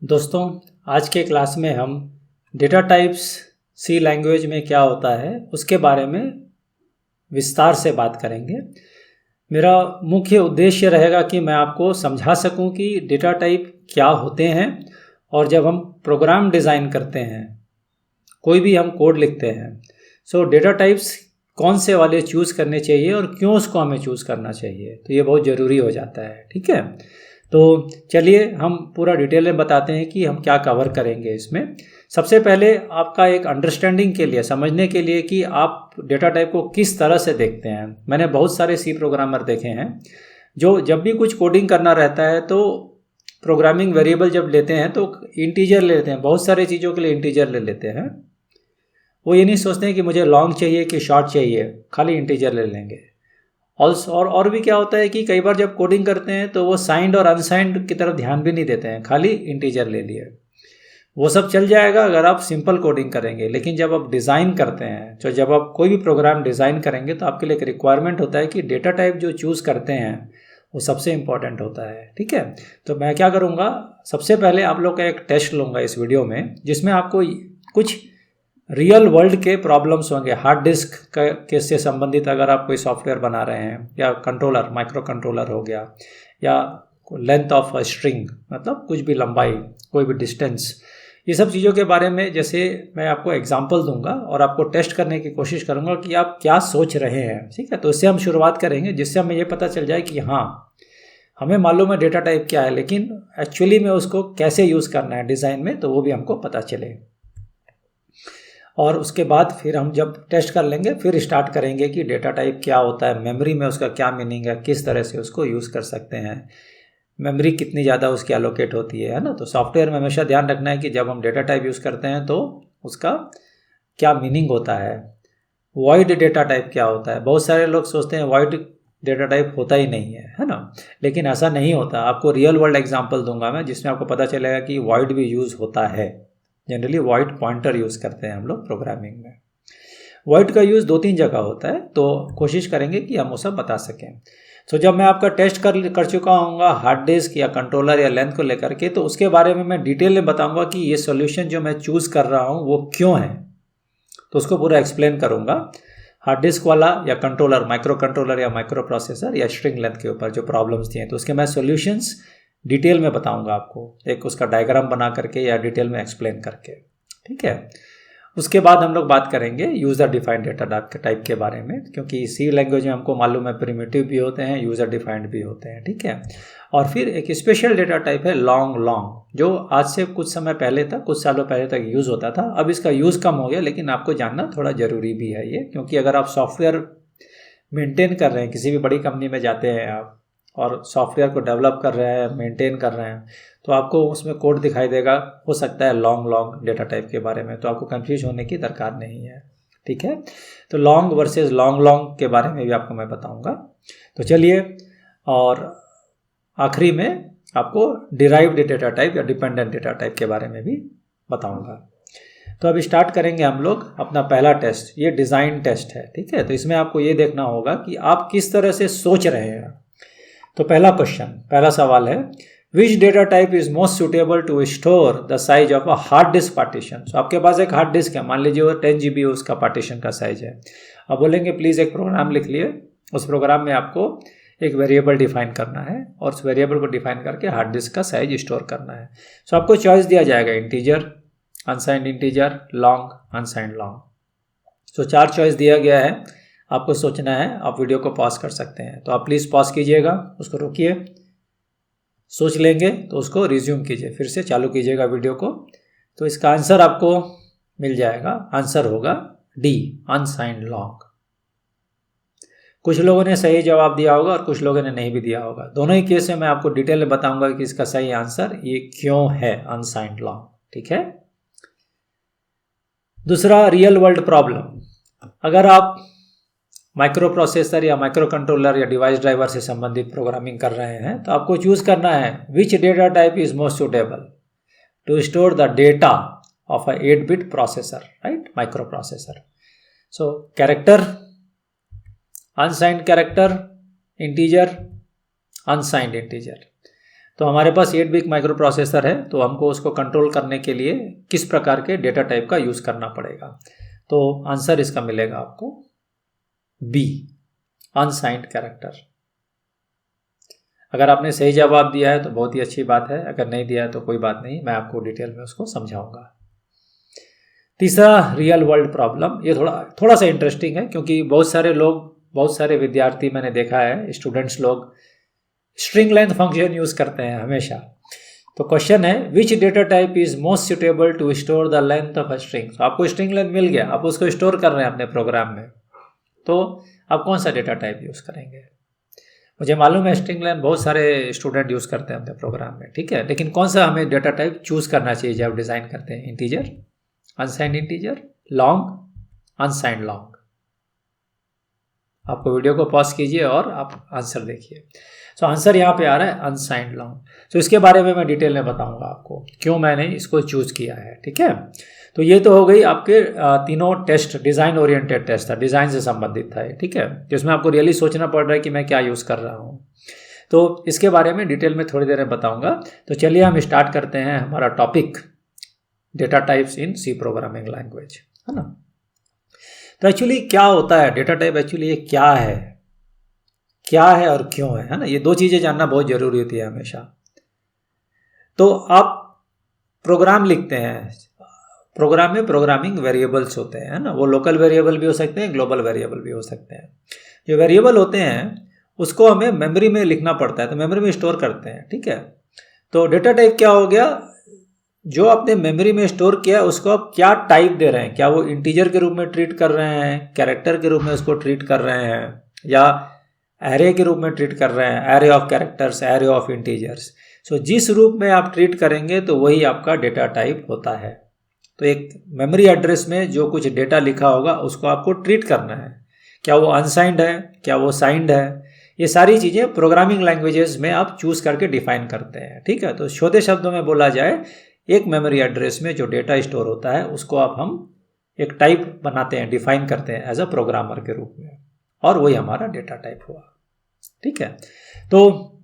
दोस्तों, आज के क्लास में हम डेटा टाइप्स सी लैंग्वेज में क्या होता है उसके बारे में विस्तार से बात करेंगे। मेरा मुख्य उद्देश्य रहेगा कि मैं आपको समझा सकूं कि डेटा टाइप क्या होते हैं और जब हम प्रोग्राम डिज़ाइन करते हैं, कोई भी हम कोड लिखते हैं, सो डेटा टाइप्स कौन से वाले चूज़ करने चाहिए और क्यों उसको हमें चूज़ करना चाहिए, तो ये बहुत ज़रूरी हो जाता है। ठीक है, तो चलिए हम पूरा डिटेल में बताते हैं कि हम क्या कवर करेंगे इसमें। सबसे पहले आपका एक अंडरस्टैंडिंग के लिए, समझने के लिए कि आप डेटा टाइप को किस तरह से देखते हैं। मैंने बहुत सारे सी प्रोग्रामर देखे हैं जो जब भी कुछ कोडिंग करना रहता है तो प्रोग्रामिंग वेरिएबल जब लेते हैं तो इंटीजर ले लेते हैं, बहुत सारी चीज़ों के लिए इंटीजर ले लेते हैं। वो ये नहीं सोचते हैं कि मुझे लॉन्ग चाहिए कि शॉर्ट चाहिए, खाली इंटीजर ले लेंगे। और भी क्या होता है कि कई बार जब कोडिंग करते हैं तो वो साइंड और अनसाइंड की तरफ ध्यान भी नहीं देते हैं, खाली इंटीजर ले लिए। वो सब चल जाएगा अगर आप सिंपल कोडिंग करेंगे, लेकिन जब आप डिज़ाइन करते हैं, तो जब आप कोई भी प्रोग्राम डिज़ाइन करेंगे तो आपके लिए एक रिक्वायरमेंट होता है कि डेटा टाइप जो चूज़ करते हैं वो सबसे इम्पॉर्टेंट होता है। ठीक है, तो मैं क्या करूँगा, सबसे पहले आप लोग का एक टेस्ट लूँगा इस वीडियो में, जिसमें आपको कुछ रियल वर्ल्ड के प्रॉब्लम्स होंगे। हार्ड डिस्क के से संबंधित अगर आप कोई सॉफ्टवेयर बना रहे हैं, या कंट्रोलर, माइक्रो कंट्रोलर हो गया, या लेंथ ऑफ अ स्ट्रिंग, मतलब कुछ भी लंबाई, कोई भी डिस्टेंस, ये सब चीज़ों के बारे में जैसे मैं आपको एग्जांपल दूंगा और आपको टेस्ट करने की कोशिश करूंगा कि आप क्या सोच रहे हैं। ठीक है, तो इससे हम शुरुआत करेंगे, जिससे हमें ये पता चल जाए कि हाँ, हमें मालूम है डेटा टाइप क्या है, लेकिन एक्चुअली में उसको कैसे यूज़ करना है डिज़ाइन में, तो वो भी हमको पता चले। और उसके बाद फिर हम जब टेस्ट कर लेंगे फिर स्टार्ट करेंगे कि डेटा टाइप क्या होता है, मेमोरी में उसका क्या मीनिंग है, किस तरह से उसको यूज़ कर सकते हैं, मेमोरी कितनी ज़्यादा उसकी एलोकेट होती है ना। तो सॉफ्टवेयर में हमेशा ध्यान रखना है कि जब हम डेटा टाइप यूज़ करते हैं तो उसका क्या मीनिंग होता है। वॉइड डेटा टाइप क्या होता है, बहुत सारे लोग सोचते हैं वॉइड डेटा टाइप होता ही नहीं है ना, लेकिन ऐसा नहीं होता। आपको रियल वर्ल्ड एग्जाम्पल दूंगा मैं, जिसमें आपको पता चलेगा कि वॉइड भी यूज़ होता है। जनरली वॉइड पॉइंटर यूज़ करते हैं हम लोग प्रोग्रामिंग में। वॉइड का यूज़ 2-3 जगह होता है, तो कोशिश करेंगे कि हम वो सब बता सकें। तो जब मैं आपका टेस्ट कर चुका हूँगा हार्ड डिस्क या कंट्रोलर या लेंथ को लेकर के, तो उसके बारे में मैं डिटेल में बताऊँगा कि ये सोल्यूशन जो मैं चूज़ कर रहा हूँ वो क्यों है, तो उसको पूरा एक्सप्लेन करूँगा। हार्ड डिस्क वाला या कंट्रोलर, माइक्रो कंट्रोलर या माइक्रो प्रोसेसर या स्ट्रिंग लेंथ के ऊपर जो प्रॉब्लम्स दिए हैं, तो उसके मैं सोल्यूशंस डिटेल में बताऊंगा आपको, एक उसका डायग्राम बना करके या डिटेल में एक्सप्लेन करके। ठीक है, उसके बाद हम लोग बात करेंगे यूज़र डिफाइंड डेटा टाइप के बारे में, क्योंकि सी लैंग्वेज में हमको मालूम है प्रिमिटिव भी होते हैं, यूज़र डिफाइंड भी होते हैं। ठीक है, और फिर एक स्पेशल डेटा टाइप है लॉन्ग, जो आज से कुछ समय पहले तक, कुछ सालों पहले तक यूज़ होता था। अब इसका यूज़ कम हो गया, लेकिन आपको जानना थोड़ा ज़रूरी भी है ये, क्योंकि अगर आप सॉफ्टवेयर मेंटेन कर रहे हैं, किसी भी बड़ी कंपनी में जाते हैं आप और सॉफ्टवेयर को डेवलप कर रहे हैं, मेंटेन कर रहे हैं, तो आपको उसमें कोड दिखाई देगा, हो सकता है लॉन्ग डेटा टाइप के बारे में, तो आपको कंफ्यूज होने की दरकार नहीं है। ठीक है, तो लॉन्ग वर्सेस लॉन्ग के बारे में भी आपको मैं बताऊंगा। तो चलिए, और आखिरी में आपको डिराइव्ड डेटा टाइप या डिपेंडेंट डेटा टाइप के बारे में भी बताऊंगा। तो अब स्टार्ट करेंगे हम लोग अपना पहला टेस्ट। ये डिज़ाइन टेस्ट है। ठीक है, तो इसमें आपको ये देखना होगा कि आप किस तरह से सोच रहे हैं। तो पहला क्वेश्चन, पहला सवाल है, which data type is most suitable to store the size of a hard disk partition. तो आपके पास एक हार्ड डिस्क है, मान लीजिए वो 10 GB उसका पार्टीशन का साइज है। अब बोलेंगे प्लीज़ एक प्रोग्राम लिख लिए, उस प्रोग्राम में आपको एक वेरिएबल डिफाइन करना है और उस वेरिएबल को डिफाइन करके हार्ड डिस्क का साइज स्टोर करना है। सो आपको चॉइस दिया जाएगा, integer, unsigned integer, long, unsigned long. So 4 choice दिया गया है, आपको सोचना है। आप वीडियो को पॉज कर सकते हैं, तो आप प्लीज़ पॉज कीजिएगा, उसको रोकिए, सोच लेंगे तो उसको रिज्यूम कीजिए, फिर से चालू कीजिएगा वीडियो को। तो इसका आंसर आपको मिल जाएगा, आंसर होगा डी, अनसाइंड लॉन्ग। कुछ लोगों ने सही जवाब दिया होगा और कुछ लोगों ने नहीं भी दिया होगा। दोनों ही केस में मैं आपको डिटेल में बताऊंगा कि इसका सही आंसर ये क्यों है, अनसाइंड लॉन्ग। ठीक है, दूसरा रियल वर्ल्ड प्रॉब्लम। अगर आप माइक्रो प्रोसेसर या माइक्रो कंट्रोलर या डिवाइस ड्राइवर से संबंधित प्रोग्रामिंग कर रहे हैं, तो आपको चूज करना है which data type is most suitable to store the data of a 8-bit processor, right, micro processor. So character, unsigned character, integer, unsigned integer. तो हमारे पास 8 बिट माइक्रो प्रोसेसर है, तो हमको उसको कंट्रोल करने के लिए किस प्रकार के डेटा टाइप का यूज़ करना पड़ेगा। तो आंसर इसका मिलेगा आपको बी, अनसाइंड कैरेक्टर। अगर आपने सही जवाब दिया है तो बहुत ही अच्छी बात है, अगर नहीं दिया है तो कोई बात नहीं, मैं आपको डिटेल में उसको समझाऊंगा। तीसरा, रियल वर्ल्ड प्रॉब्लम। ये थोड़ा सा इंटरेस्टिंग है, क्योंकि बहुत सारे विद्यार्थी मैंने देखा है, स्टूडेंट्स लोग स्ट्रिंग लेंथ फंक्शन यूज करते हैं हमेशा। तो क्वेश्चन है, which data type is most suitable to store the length of a string. तो आपको स्ट्रिंग लेंथ मिल गया, आप उसको स्टोर कर रहे हैं अपने प्रोग्राम में, तो आप कौन सा डेटा टाइप यूज करेंगे। मुझे मालूम है स्ट्रिंग लेंथ बहुत सारे स्टूडेंट यूज करते हैं अपने प्रोग्राम में, ठीक है, लेकिन कौन सा हमें डेटा टाइप चूज करना चाहिए जब डिजाइन करते हैं। Integer, unsigned integer, long, unsigned long. आपको वीडियो को पॉज कीजिए और आप आंसर देखिए। तो आंसर यहाँ पे आ रहा है अनसाइंड लॉन्ग। तो इसके बारे में मैं डिटेल में बताऊंगा आपको क्यों मैंने इसको चूज किया है, ठीक है। तो ये तो हो गई आपके तीनों टेस्ट, डिज़ाइन ओरिएंटेड टेस्ट था, डिज़ाइन से संबंधित था, ठीक है, जिसमें आपको रियली सोचना पड़ रहा है कि मैं क्या यूज़ कर रहा हूँ। तो इसके बारे में डिटेल में थोड़ी देर में बताऊँगा। तो चलिए हम स्टार्ट करते हैं हमारा topic, data types in C programming language, है ना। तो एक्चुअली क्या होता है डेटा टाइप, एक्चुअली ये क्या है और क्यों है ना। ये दो चीज़ें जानना बहुत ज़रूरी होती है हमेशा। तो आप प्रोग्राम लिखते हैं, प्रोग्राम में प्रोग्रामिंग वेरिएबल्स होते हैं, है ना। वो लोकल वेरिएबल भी हो सकते हैं, ग्लोबल वेरिएबल भी हो सकते हैं। जो वेरिएबल होते हैं उसको हमें मेमोरी में लिखना पड़ता है, तो मेमोरी में स्टोर करते हैं, ठीक है। तो डेटा टाइप क्या हो गया, जो आपने मेमोरी में स्टोर किया उसको आप क्या टाइप दे रहे हैं, क्या वो इंटीजर के रूप में ट्रीट कर रहे हैं, कैरेक्टर के रूप में उसको ट्रीट कर रहे हैं, या एरे के रूप में ट्रीट कर रहे हैं, array of characters, array of integers. So जिस रूप में आप ट्रीट करेंगे तो वही आपका डेटा टाइप होता है। तो एक मेमोरी एड्रेस में जो कुछ डेटा लिखा होगा उसको आपको ट्रीट करना है, क्या वो अनसाइंड है, क्या वो साइंड है, ये सारी चीज़ें प्रोग्रामिंग लैंग्वेजेस में आप चूज़ करके डिफाइन करते हैं, ठीक है। तो छोटे शब्दों में बोला जाए, एक मेमोरी एड्रेस में जो डेटा स्टोर होता है उसको आप हम एक टाइप बनाते हैं, डिफाइन करते हैं एज अ प्रोग्रामर के रूप में, और वही हमारा डेटा टाइप हुआ, ठीक है। तो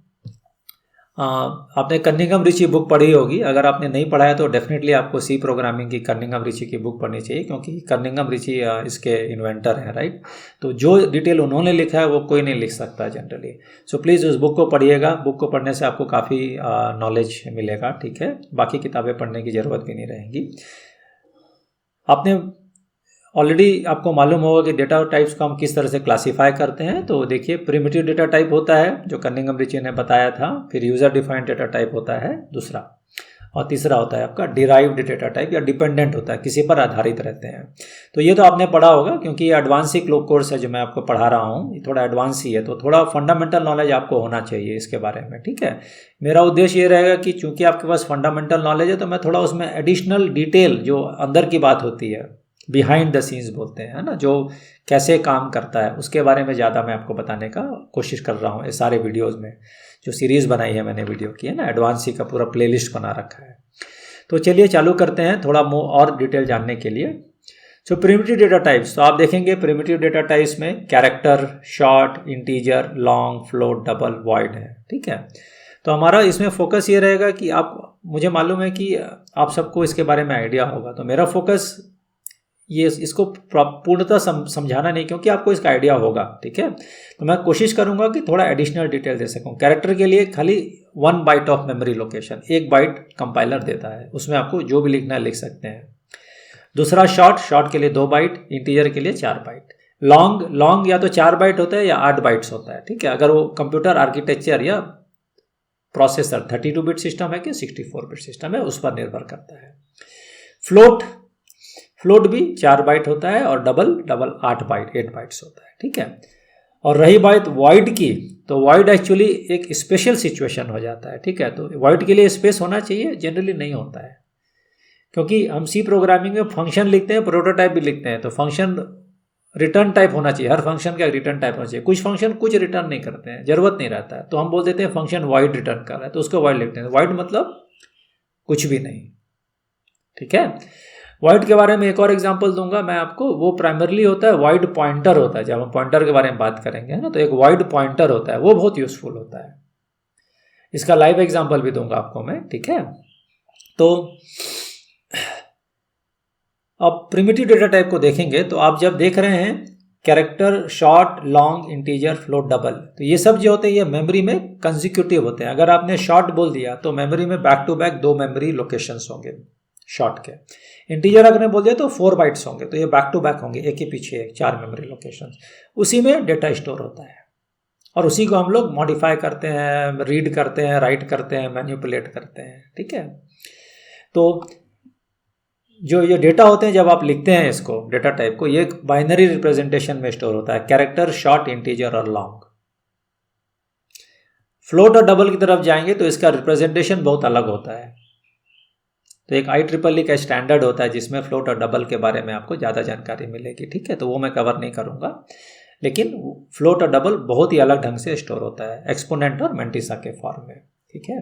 आपने कनिंघम रिची बुक पढ़ी होगी, अगर आपने नहीं पढ़ा है तो डेफिनेटली आपको सी प्रोग्रामिंग की कनिंघम रिची की बुक पढ़नी चाहिए, क्योंकि कनिंघम रिची इसके इन्वेंटर हैं, राइट। तो जो डिटेल उन्होंने लिखा है वो कोई नहीं लिख सकता जनरली। सो प्लीज़ उस बुक को पढ़िएगा, बुक को पढ़ने से आपको काफ़ी नॉलेज मिलेगा, ठीक है। बाकी किताबें पढ़ने की ज़रूरत भी नहीं रहेगी। आपने ऑलरेडी आपको मालूम होगा कि डेटा टाइप्स को हम किस तरह से क्लासीफाई करते हैं। तो देखिए, प्रिमिटिव डेटा टाइप होता है जो कनिंघम रिची ने बताया था, फिर यूज़र डिफाइंड डेटा टाइप होता है दूसरा, और तीसरा होता है आपका डिराइव्ड डेटा टाइप या डिपेंडेंट होता है, किसी पर आधारित रहते हैं। तो ये तो आपने पढ़ा होगा, क्योंकि ये एडवांस ही कोर्स है जो मैं आपको पढ़ा रहा हूँ, ये थोड़ा एडवांस ही है, तो थोड़ा फंडामेंटल नॉलेज आपको होना चाहिए इसके बारे में, ठीक है। मेरा उद्देश्य ये रहेगा कि चूंकि आपके पास फंडामेंटल नॉलेज है तो मैं थोड़ा उसमें एडिशनल डिटेल, जो अंदर की बात होती है, बिहाइंड द सीन्स बोलते हैं, है ना, जो कैसे काम करता है, उसके बारे में ज़्यादा मैं आपको बताने का कोशिश कर रहा हूँ ये सारे वीडियोज़ में। जो सीरीज़ बनाई है मैंने वीडियो की, है ना, एडवांसी का पूरा प्लेलिस्ट बना रखा है। तो चलिए चालू करते हैं थोड़ा और डिटेल जानने के लिए। सो प्रिमिटिव डेटा टाइप्स, तो आप देखेंगे प्रिमिटिव डेटा टाइप्स में character, short, integer, long, float, double, void है, ठीक है। तो हमारा इसमें फोकस ये रहेगा कि मुझे मालूम है कि आप सबको इसके बारे में आइडिया होगा, तो मेरा फोकस ये इसको पूर्णतः समझाना नहीं, क्योंकि आपको इसका आइडिया होगा, ठीक है। तो मैं कोशिश करूंगा कि थोड़ा एडिशनल डिटेल दे सकूं। कैरेक्टर के लिए खाली 1 byte of memory location, 1 byte compiler देता है, उसमें आपको जो भी लिखना है लिख सकते हैं। दूसरा शॉर्ट के लिए 2 बाइट, इंटीजर के लिए 4 बाइट। लॉन्ग या तो 4 बाइट होता है या 8 बाइट्स होता है, ठीक है। अगर वो कंप्यूटर आर्किटेक्चर या प्रोसेसर 32 बिट सिस्टम है कि 64 बिट सिस्टम है, उस पर निर्भर करता है। फ्लोट भी 4 बाइट होता है, और डबल 8 बाइट्स होता है, ठीक है। और रही बात वॉइड की, तो वॉइड एक्चुअली एक स्पेशल सिचुएशन हो जाता है, ठीक है। तो वॉइड के लिए स्पेस होना चाहिए, जनरली नहीं होता है, क्योंकि हम सी प्रोग्रामिंग में फंक्शन लिखते हैं, प्रोटोटाइप भी लिखते हैं, तो फंक्शन रिटर्न टाइप होना चाहिए, हर फंक्शन का रिटर्न टाइप होना चाहिए। कुछ फंक्शन कुछ रिटर्न नहीं करते हैं, जरूरत नहीं रहता है, तो हम बोल देते हैं फंक्शन वॉइड रिटर्न कर रहा है, तो उसको वॉइड लिखते हैं। वॉइड मतलब कुछ भी नहीं, ठीक है। वॉइड के बारे में एक और एग्जांपल दूंगा मैं आपको, वो प्राइमरली होता है वॉइड पॉइंटर होता है, जब हम पॉइंटर के बारे में बात करेंगे, है ना, तो एक वॉइड पॉइंटर होता है, वो बहुत यूजफुल होता है। इसका लाइव एग्जांपल भी दूंगा आपको मैं, ठीक है। तो अब प्रिमिटिव डेटा टाइप को देखेंगे तो आप जब देख रहे हैं character, short, long, integer, float, double, तो ये सब जो होते हैं ये मेमोरी में कंसेक्यूटिव होते हैं। अगर आपने शॉर्ट बोल दिया तो मेमोरी में back to back 2 memory locations होंगे शॉर्ट के। इंटीजर अगर बोल दिया तो 4 बाइट्स होंगे, तो ये बैक टू बैक होंगे, एक के पीछे एक, 4 मेमोरी लोकेशंस। उसी में डेटा स्टोर होता है और उसी को हम लोग मॉडिफाई करते हैं, रीड करते हैं, राइट करते हैं, मैनिपुलेट करते हैं, ठीक है। तो जो ये डेटा होते हैं जब आप लिखते हैं इसको डेटा टाइप को, ये एक बाइनरी रिप्रेजेंटेशन में स्टोर होता है, कैरेक्टर, शॉर्ट, इंटीजर और लॉन्ग। फ्लोट और डबल की तरफ जाएंगे तो इसका रिप्रेजेंटेशन बहुत अलग होता है। तो एक IEEE का स्टैंडर्ड होता है जिसमें फ्लोट और डबल के बारे में आपको ज़्यादा जानकारी मिलेगी, ठीक है। तो वो मैं कवर नहीं करूँगा, लेकिन फ्लोट और डबल बहुत ही अलग ढंग से स्टोर होता है एक्सपोनेंट और मैंटिसा के फॉर्म में, ठीक है।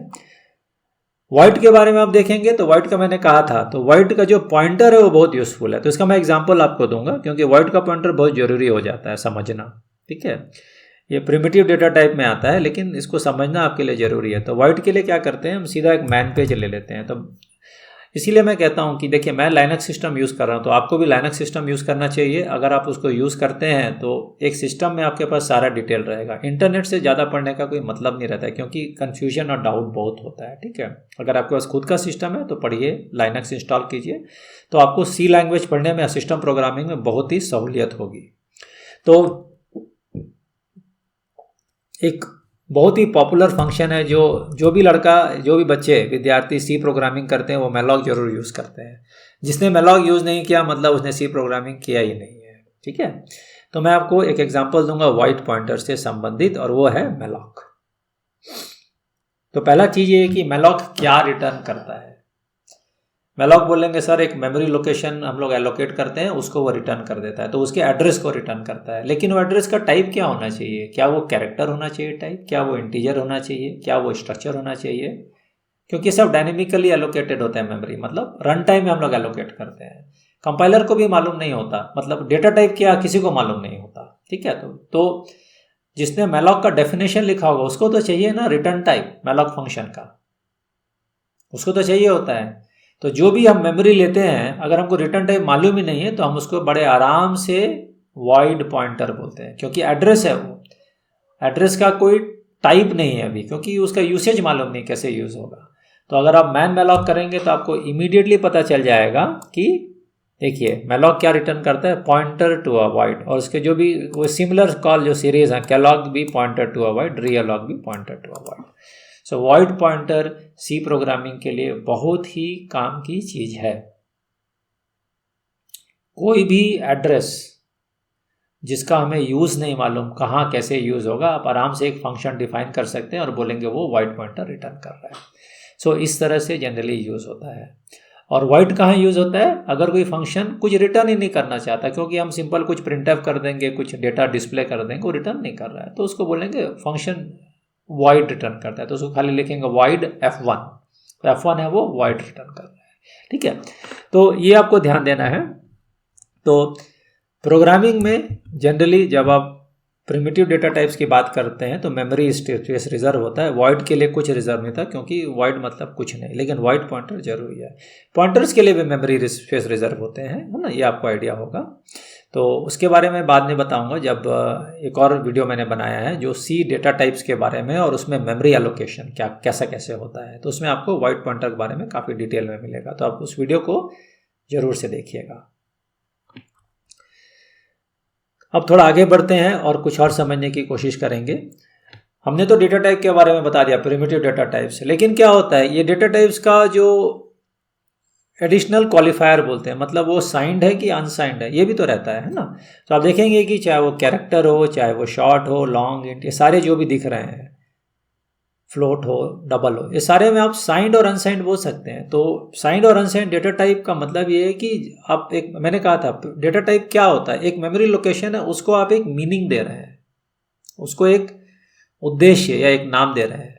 वाइट के बारे में आप देखेंगे तो वाइट का मैंने कहा था, तो वाइट का जो पॉइंटर है वो बहुत यूजफुल है। तो इसका मैं एग्जांपल आपको दूंगा क्योंकि वाइट का पॉइंटर बहुत जरूरी हो जाता है समझना, ठीक है। ये प्रिमिटिव डेटा टाइप में आता है लेकिन इसको समझना आपके लिए ज़रूरी है। तो वाइट के लिए क्या करते हैं, हम सीधा एक मैन पेज ले लेते हैं। तो इसीलिए मैं कहता हूं कि देखिए मैं लाइनक्स सिस्टम यूज़ कर रहा हूं, तो आपको भी लाइनक्स सिस्टम यूज़ करना चाहिए। अगर आप उसको यूज़ करते हैं तो एक सिस्टम में आपके पास सारा डिटेल रहेगा। इंटरनेट से ज़्यादा पढ़ने का कोई मतलब नहीं रहता है क्योंकि कन्फ्यूजन और डाउट बहुत होता है, ठीक है। अगर आपके पास खुद का सिस्टम है तो पढ़िए, लाइनक्स इंस्टॉल कीजिए, तो आपको सी लैंग्वेज पढ़ने में, सिस्टम प्रोग्रामिंग में बहुत ही सहूलियत होगी। तो एक बहुत ही पॉपुलर फंक्शन है जो भी लड़का, जो भी बच्चे, विद्यार्थी सी प्रोग्रामिंग करते हैं वो मैलॉग जरूर यूज़ करते हैं। जिसने मैलॉग यूज़ नहीं किया मतलब उसने सी प्रोग्रामिंग किया ही नहीं है, ठीक है। तो मैं आपको एक एग्जांपल दूंगा वाइट पॉइंटर से संबंधित और वो है मैलॉग। तो पहला चीज़ ये है कि मैलॉग क्या रिटर्न करता है। मैलॉग बोलेंगे सर एक मेमोरी लोकेशन हम लोग एलोकेट करते हैं, उसको वो रिटर्न कर देता है, तो उसके एड्रेस को रिटर्न करता है। लेकिन वो एड्रेस का टाइप क्या होना चाहिए, क्या वो कैरेक्टर होना चाहिए टाइप, क्या वो इंटीजर होना चाहिए, क्या वो स्ट्रक्चर होना चाहिए, क्योंकि सब डायनेमिकली एलोकेटेड होता है मेमोरी, मतलब रन टाइम में हम लोग एलोकेट करते हैं। कंपाइलर को भी मालूम नहीं होता, मतलब डेटा टाइप क्या किसी को मालूम नहीं होता, ठीक है। तो जिसने मैलॉग का डेफिनेशन लिखा होगा उसको तो चाहिए ना रिटर्न टाइप मैलॉग फंक्शन का, उसको तो चाहिए होता है। तो जो भी हम मेमोरी लेते हैं अगर हमको रिटर्न टाइप मालूम ही नहीं है तो हम उसको बड़े आराम से वॉइड पॉइंटर बोलते हैं, क्योंकि एड्रेस है, वो एड्रेस का कोई टाइप नहीं है अभी, क्योंकि उसका यूसेज मालूम नहीं कैसे यूज़ होगा। तो अगर आप मैन मैलॉग करेंगे तो आपको इमीडिएटली पता चल जाएगा कि देखिए मैलॉग क्या रिटर्न करता है, पॉइंटर टू अ वॉइड, और उसके जो भी वो सिमिलर कॉल जो सीरीज है, कैलॉग भी pointer to a void, realloc भी pointer to a void. So void pointer C programming के लिए बहुत ही काम की चीज है। कोई भी एड्रेस जिसका हमें यूज नहीं मालूम कहाँ कैसे यूज होगा, आप आराम से एक फंक्शन डिफाइन कर सकते हैं और बोलेंगे वो वॉइड पॉइंटर रिटर्न कर रहा है। सो इस तरह से जनरली यूज होता है। और वॉइड कहाँ यूज होता है, अगर कोई फंक्शन कुछ रिटर्न ही नहीं करना चाहता, क्योंकि हम सिंपल कुछ प्रिंटफ कर देंगे, कुछ डेटा डिस्प्ले कर देंगे, वो रिटर्न नहीं कर रहा है, तो उसको बोलेंगे फंक्शन वॉइड रिटर्न करता है, तो उसको खाली लिखेंगे वॉइड F1, तो F1 है वो वॉइड रिटर्न कर रहा है, ठीक है। तो ये आपको ध्यान देना है। तो प्रोग्रामिंग में जनरली जब आप प्रिमिटिव डेटा टाइप्स की बात करते हैं तो मेमोरी स्पेस रिजर्व होता है, वॉइड के लिए कुछ रिजर्व नहीं था, क्योंकि वॉइड मतलब कुछ नहीं, लेकिन वॉइड पॉइंटर जरूरी है। पॉइंटर्स के लिए भी मेमोरी स्पेस रिजर्व होते हैं, है ना, ये आपको आइडिया होगा। तो उसके बारे में बाद में बताऊंगा जब एक और वीडियो मैंने बनाया है जो सी डेटा टाइप्स के बारे में, और उसमें मेमोरी एलोकेशन क्या कैसा कैसे होता है, तो उसमें आपको वॉइड पॉइंटर के बारे में काफ़ी डिटेल में मिलेगा, तो आप उस वीडियो को जरूर से देखिएगा। अब थोड़ा आगे बढ़ते हैं और कुछ और समझने की कोशिश करेंगे। हमने तो डेटा टाइप के बारे में बता दिया, प्रिमिटिव डेटा टाइप्स, लेकिन क्या होता है ये डेटा टाइप्स का जो एडिशनल क्वालिफायर बोलते हैं, मतलब वो साइंड है कि अनसाइंड है, ये भी तो रहता है ना। तो आप देखेंगे कि चाहे वो कैरेक्टर हो, चाहे वो शॉर्ट हो, लॉन्ग, इंट, ये सारे जो भी दिख रहे हैं, फ्लोट हो, डबल हो, ये सारे में आप साइंड और अनसाइंड बोल सकते हैं। तो साइंड और अनसाइंड डेटा टाइप का मतलब ये है कि आप एक, मैंने कहा था डेटा टाइप क्या होता है, एक मेमोरी लोकेशन है, उसको आप एक मीनिंग दे रहे हैं, उसको एक उद्देश्य या एक नाम दे रहे हैं।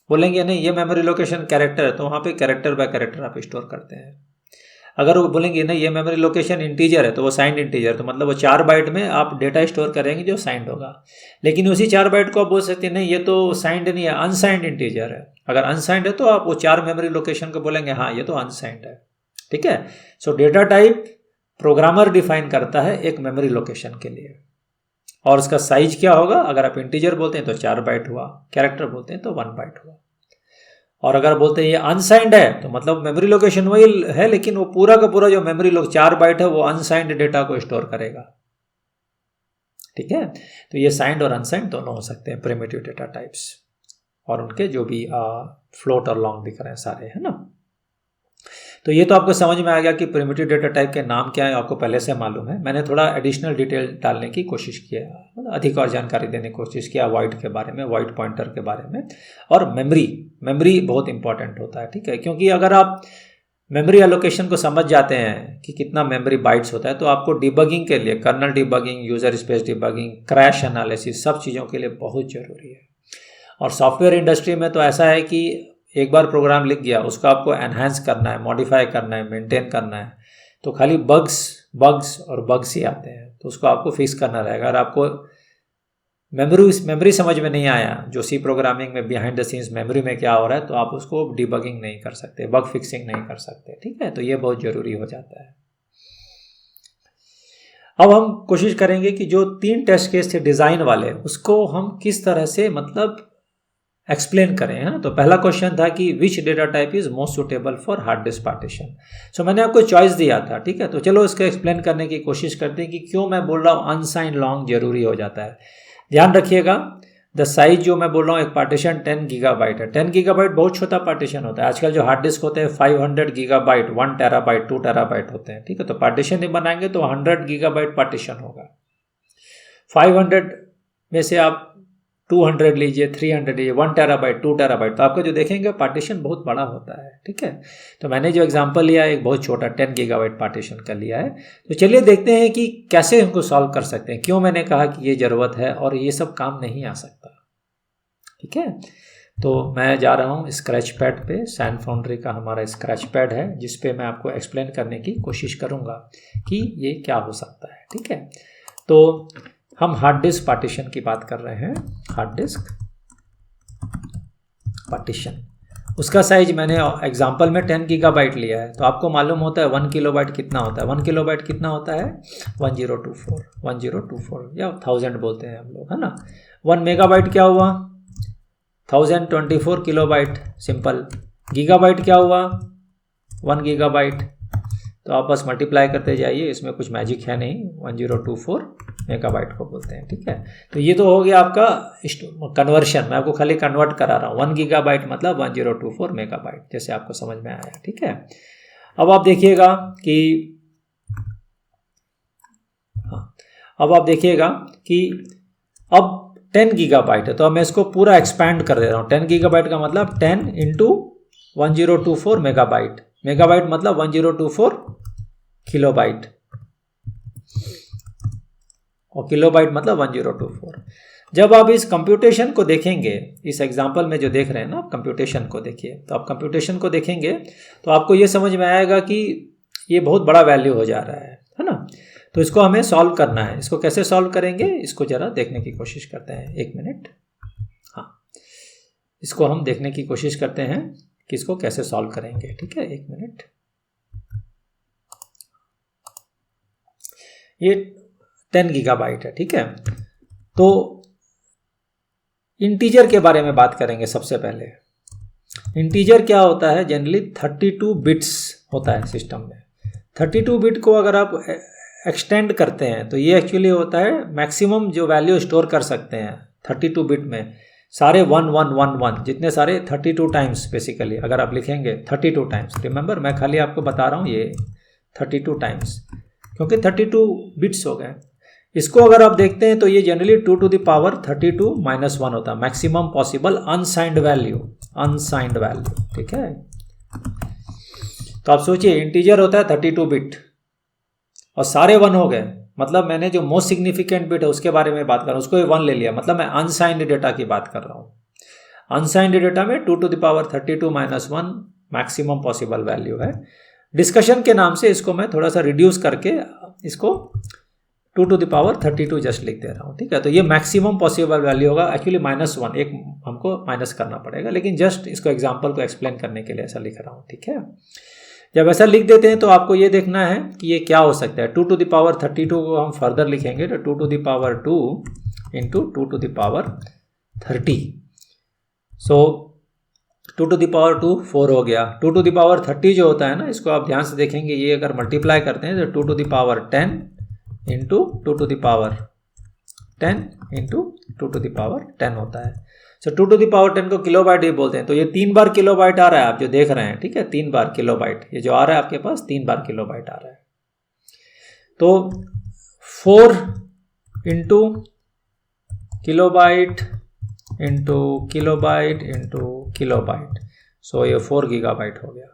बोलेंगे नहीं ये मेमोरी लोकेशन कैरेक्टर है, तो वहाँ पे कैरेक्टर बाय कैरेक्टर आप स्टोर करते हैं। अगर वो बोलेंगे नहीं ये मेमोरी लोकेशन इंटीजर है तो वो साइंड इंटीजर, तो मतलब वो 4 बाइट में आप डेटा स्टोर करेंगे जो साइंड होगा। लेकिन उसी 4 बाइट को आप बोल सकते हैं नहीं ये तो साइंड नहीं है, अनसाइंड इंटीजर है। अगर अनसाइंड है तो आप वो 4 मेमोरी लोकेशन को बोलेंगे हाँ ये तो अनसाइंड है, ठीक है। सो डेटा टाइप प्रोग्रामर डिफाइन करता है एक मेमोरी लोकेशन के लिए, और उसका साइज क्या होगा, अगर आप इंटीजर बोलते हैं तो 4 बाइट हुआ, कैरेक्टर बोलते हैं तो 1 बाइट हुआ। और अगर बोलते हैं ये अनसाइंड है तो मतलब मेमोरी लोकेशन वही है लेकिन वो पूरा का पूरा जो मेमोरी 4 बाइट है वो अनसाइंड डेटा को स्टोर करेगा, ठीक है। तो ये साइंड और अनसाइंड दोनों हो सकते हैं प्रिमिटिव डेटा टाइप्स, और उनके जो भी फ्लोट और लॉन्ग दिख रहे हैं सारे, है ना। तो ये तो आपको समझ में आ गया कि प्रिमिटिव डेटा टाइप के नाम क्या है, आपको पहले से मालूम है। मैंने थोड़ा एडिशनल डिटेल डालने की कोशिश किया, अधिक और जानकारी देने की कोशिश किया वॉइड के बारे में, वॉइड पॉइंटर के बारे में, और मेमोरी बहुत इंपॉर्टेंट होता है, ठीक है। क्योंकि अगर आप मेमोरी एलोकेशन को समझ जाते हैं कि कितना मेमोरी बाइट्स होता है तो आपको डिबगिंग के लिए, kernel debugging, user space debugging, crash analysis, सब चीज़ों के लिए बहुत ज़रूरी है। और सॉफ्टवेयर इंडस्ट्री में तो ऐसा है कि एक बार प्रोग्राम लिख गया उसको आपको एनहांस करना है, मॉडिफाई करना है, मेंटेन करना है, तो खाली बग्स और बग्स ही आते हैं, तो उसको आपको फिक्स करना रहेगा। अगर आपको मेमोरी समझ में नहीं आया, जो सी प्रोग्रामिंग में बिहाइंड द सीन्स मेमोरी में क्या हो रहा है, तो आप उसको डिबगिंग नहीं कर सकते, बग फिक्सिंग नहीं कर सकते, ठीक है। तो ये बहुत ज़रूरी हो जाता है। अब हम कोशिश करेंगे कि जो 3 टेस्ट केस थे डिज़ाइन वाले, उसको हम किस तरह से मतलब एक्सप्लेन करें, है ना। तो पहला क्वेश्चन था कि which data type is most suitable for hard disk partition. So मैंने आपको चॉइस दिया था, ठीक है। तो चलो इसको एक्सप्लेन करने की कोशिश करते हैं कि क्यों मैं बोल रहा हूँ अनसाइंड लॉन्ग जरूरी हो जाता है। ध्यान रखिएगा, द साइज जो मैं बोल रहा हूँ एक पार्टीशन 10 गीगाबाइट है। 10 गीगाबाइट बहुत छोटा पार्टीशन होता है। आजकल जो हार्ड डिस्क होते हैं 500 गीगाबाइट, 1 टेराबाइट, 2 टेराबाइट होते हैं, ठीक है। तो पार्टीशन ही बनाएंगे तो 100 गीगाबाइट पार्टीशन होगा। 500 में से आप 200 लीजिए, 300 लीजिए, 1 टेराबाइट, 2 टेराबाइट, तो आपका जो देखेंगे पार्टीशन बहुत बड़ा होता है, ठीक है। तो मैंने जो एग्जांपल लिया है एक बहुत छोटा 10 गीगाबाइट पार्टीशन का लिया है। तो चलिए देखते हैं कि कैसे इनको सॉल्व कर सकते हैं, क्यों मैंने कहा कि ये ज़रूरत है और ये सब काम नहीं आ सकता, ठीक है। तो मैं जा रहा हूँ स्क्रैच पैड पे, सैन फाउंड्री का हमारा स्क्रैच पैड है जिस पे मैं आपको एक्सप्लेन करने की कोशिश करूँगा कि ये क्या हो सकता है, ठीक है। तो हम हार्ड डिस्क पार्टीशन की बात कर रहे हैं। हार्ड डिस्क पार्टीशन, उसका साइज मैंने एग्जांपल में 10 गीगाबाइट लिया है। तो आपको मालूम होता है 1 किलोबाइट कितना होता है। 1 किलोबाइट कितना होता है 1024 या 1000 बोलते हैं हम लोग, है ना। 1 मेगाबाइट क्या हुआ 1024 किलोबाइट, सिंपल। गीगाबाइट क्या हुआ 1 गीगाबाइट। तो आप बस मल्टीप्लाई करते जाइए, इसमें कुछ मैजिक है नहीं, 1024 मेगाबाइट को बोलते हैं, ठीक है। तो ये तो हो गया आपका कन्वर्शन, मैं आपको खाली कन्वर्ट करा रहा हूँ। 1 गीगाबाइट मतलब 1024 मेगाबाइट, जैसे आपको समझ में आया, ठीक है। अब आप देखिएगा कि अब 10 गीगाबाइट है, तो अब मैं इसको पूरा एक्सपैंड कर दे रहा हूँ। 10 गीगाबाइट का मतलब 10 इंटू 1024 मेगाबाइट, मेगाबाइट मतलब 1024 किलोबाइट, और किलोबाइट मतलब 1024। जब आप इस कंप्यूटेशन को देखेंगे, इस एग्जांपल में जो देख रहे हैं ना, आप कंप्यूटेशन को देखिए, तो आप कंप्यूटेशन को देखेंगे तो आपको ये समझ में आएगा कि ये बहुत बड़ा वैल्यू हो जा रहा है ना। तो इसको हमें सॉल्व करना है। इसको कैसे सॉल्व करेंगे इसको ज़रा देखने की कोशिश करते हैं, 1 मिनट। हाँ, इसको हम देखने की कोशिश करते हैं कि इसको कैसे सॉल्व करेंगे, ठीक है, 1 मिनट। ये 10 गीगाबाइट है, ठीक है। तो इंटीजर के बारे में बात करेंगे सबसे पहले। इंटीजर क्या होता है, जनरली 32 बिट्स होता है सिस्टम में। 32 बिट को अगर आप एक्सटेंड करते हैं तो ये एक्चुअली होता है मैक्सिमम जो वैल्यू स्टोर कर सकते हैं 32 बिट में, सारे 1111 जितने सारे 32 टाइम्स बेसिकली अगर आप लिखेंगे 32 टाइम्स। रिमेंबर मैं खाली आपको बता रहा हूँ ये 32 टाइम्स, क्योंकि 32 बिट्स हो गए। इसको अगर आप देखते हैं तो ये जनरली 2 to the power 32 - 1 होता है, मैक्सिमम पॉसिबल अनसाइंड वैल्यू, ठीक है। तो आप सोचिए इंटीजर होता है 32 बिट और सारे 1 हो गए, मतलब मैंने जो मोस्ट सिग्निफिकेंट बिट है उसके बारे में बात कर रहा हूँ, उसको 1 ले लिया, मतलब मैं अनसाइंड डेटा की बात कर रहा हूँ। अनसाइंड डेटा में 2 to the power 32 - 1 maximum possible value है। डिस्कशन के नाम से इसको मैं थोड़ा सा रिड्यूस करके इसको 2 to the power 32 जस्ट लिख दे रहा हूँ, ठीक है। तो ये मैक्सिमम पॉसिबल वैल्यू होगा, एक्चुअली -1 एक हमको माइनस करना पड़ेगा, लेकिन जस्ट इसको एग्जांपल को एक्सप्लेन करने के लिए ऐसा लिख रहा हूँ, ठीक है। जब ऐसा लिख देते हैं तो आपको ये देखना है कि ये क्या हो सकता है। 2 to the power 32 को हम फर्दर लिखेंगे तो 2 to the power 2 into 2 to the power 30, so 2 to the power 2 4 हो गया। 2 to the power 30 जो होता है ना, इसको आप ध्यान से देखेंगे, ये अगर मल्टीप्लाई करते हैं तो 2 to the power 10 into 2 to the power 10 into 2 to the power 10 होता है। सो 2 to the power 10 को किलोबाइट ही बोलते हैं। तो ये 3 बार किलोबाइट आ रहा है, आप जो देख रहे हैं, ठीक है, 3 बार किलोबाइट, ये जो आ रहा है आपके पास 3 बार किलोबाइट आ रहा है। तो 4 into kilobyte into kilobyte into kilobyte, so ये 4 गीगाबाइट हो गया।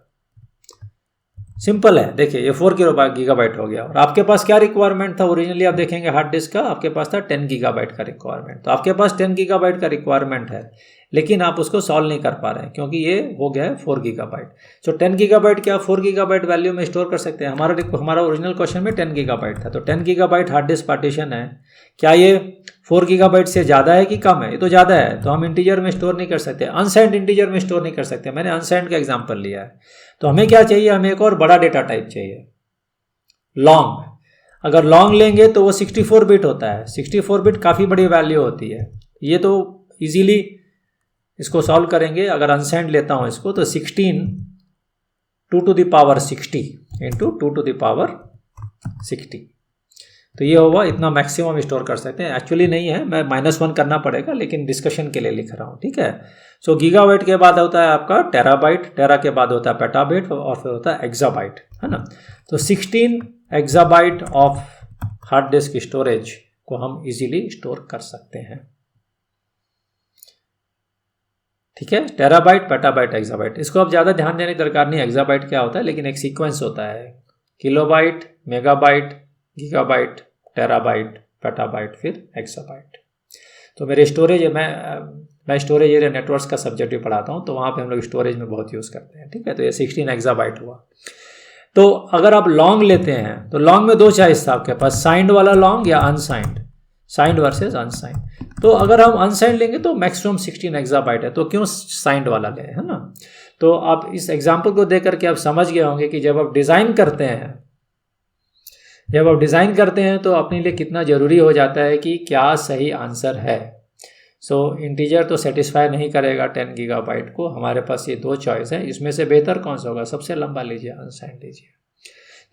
सिंपल है, देखिए ये 4 गीगाबाइट हो गया। और आपके पास क्या रिक्वायरमेंट था ओरिजिनली, आप देखेंगे हार्ड डिस्क का आपके पास था 10 गीगाबाइट का रिक्वायरमेंट। तो आपके पास 10 गीगाबाइट का रिक्वायरमेंट है, लेकिन आप उसको सॉल्व नहीं कर पा रहे हैं क्योंकि ये हो गया है 4 गीगाबाइट। सो 10 गीगाबाइट क्या 4 गीगाबाइट वैल्यू में स्टोर कर सकते हैं। हमारा ओरिजिनल क्वेश्चन में 10 गीगाबाइट था, तो 10 गीगाबाइट हार्ड डिस्क पार्टीशन है। क्या ये 4 गीगाबाइट से ज़्यादा है कि कम है? ये तो ज़्यादा है, तो हम इंटीजर में स्टोर नहीं कर सकते, अनसाइंड इंटीजर में स्टोर नहीं कर सकते। मैंने अनसाइंड का एग्जांपल लिया है। तो हमें क्या चाहिए, हमें एक और बड़ा डेटा टाइप चाहिए, लॉन्ग। अगर लॉन्ग लेंगे तो वो 64 बिट होता है। 64 बिट काफ़ी बड़ी वैल्यू होती है। ये तो इजीली इसको सॉल्व करेंगे। अगर अनसाइंड लेता हूँ इसको तो 16 2 to the power 60 into 2 to the power 60, तो ये होगा, इतना मैक्सिमम स्टोर कर सकते हैं। एक्चुअली नहीं है, मैं -1 करना पड़ेगा, लेकिन डिस्कशन के लिए लिख रहा हूँ, ठीक है। सो गीगाबाइट के बाद होता है आपका टेराबाइट, टेरा के बाद होता है पेटाबाइट, और फिर होता है एक्साबाइट, है ना। तो 16 exabyte of hard disk storage को हम इजीली स्टोर कर सकते हैं, ठीक है। टेराबाइट, पेटाबाइट, एक्साबाइट, इसको अब ज़्यादा ध्यान देने की दरकार नहीं एक्साबाइट क्या होता है, लेकिन एक सीक्वेंस होता है, kilobyte, megabyte, gigabyte, terabyte, petabyte, फिर एक्साबाइट। तो मेरे स्टोरेज है, मैं स्टोरेज एरिया नेटवर्क्स का सब्जेक्ट भी पढ़ाता हूँ, तो वहाँ पे हम लोग स्टोरेज में बहुत यूज़ करते हैं, ठीक है। तो ये 16 एक्साबाइट हुआ। तो अगर आप लॉन्ग लेते हैं तो लॉन्ग में 2 चॉइस था आपके पास, साइंड वाला लॉन्ग या अनसाइंड, साइंड वर्सेस अनसाइंड। तो अगर हम अनसाइंड लेंगे तो मैक्सिमम 16 एक्साबाइट है, तो क्यों साइंड वाला लें, है ना। तो आप इस एग्जाम्पल को देख करके आप समझ गए होंगे कि जब आप डिज़ाइन करते हैं तो अपने लिए कितना ज़रूरी हो जाता है कि क्या सही आंसर है। सो इंटीजर तो सेटिस्फाई नहीं करेगा 10 गीगाबाइट को। हमारे पास ये 2 चॉइस है, इसमें से बेहतर कौन सा होगा, सबसे लंबा लीजिए, अनसाइंड लीजिए।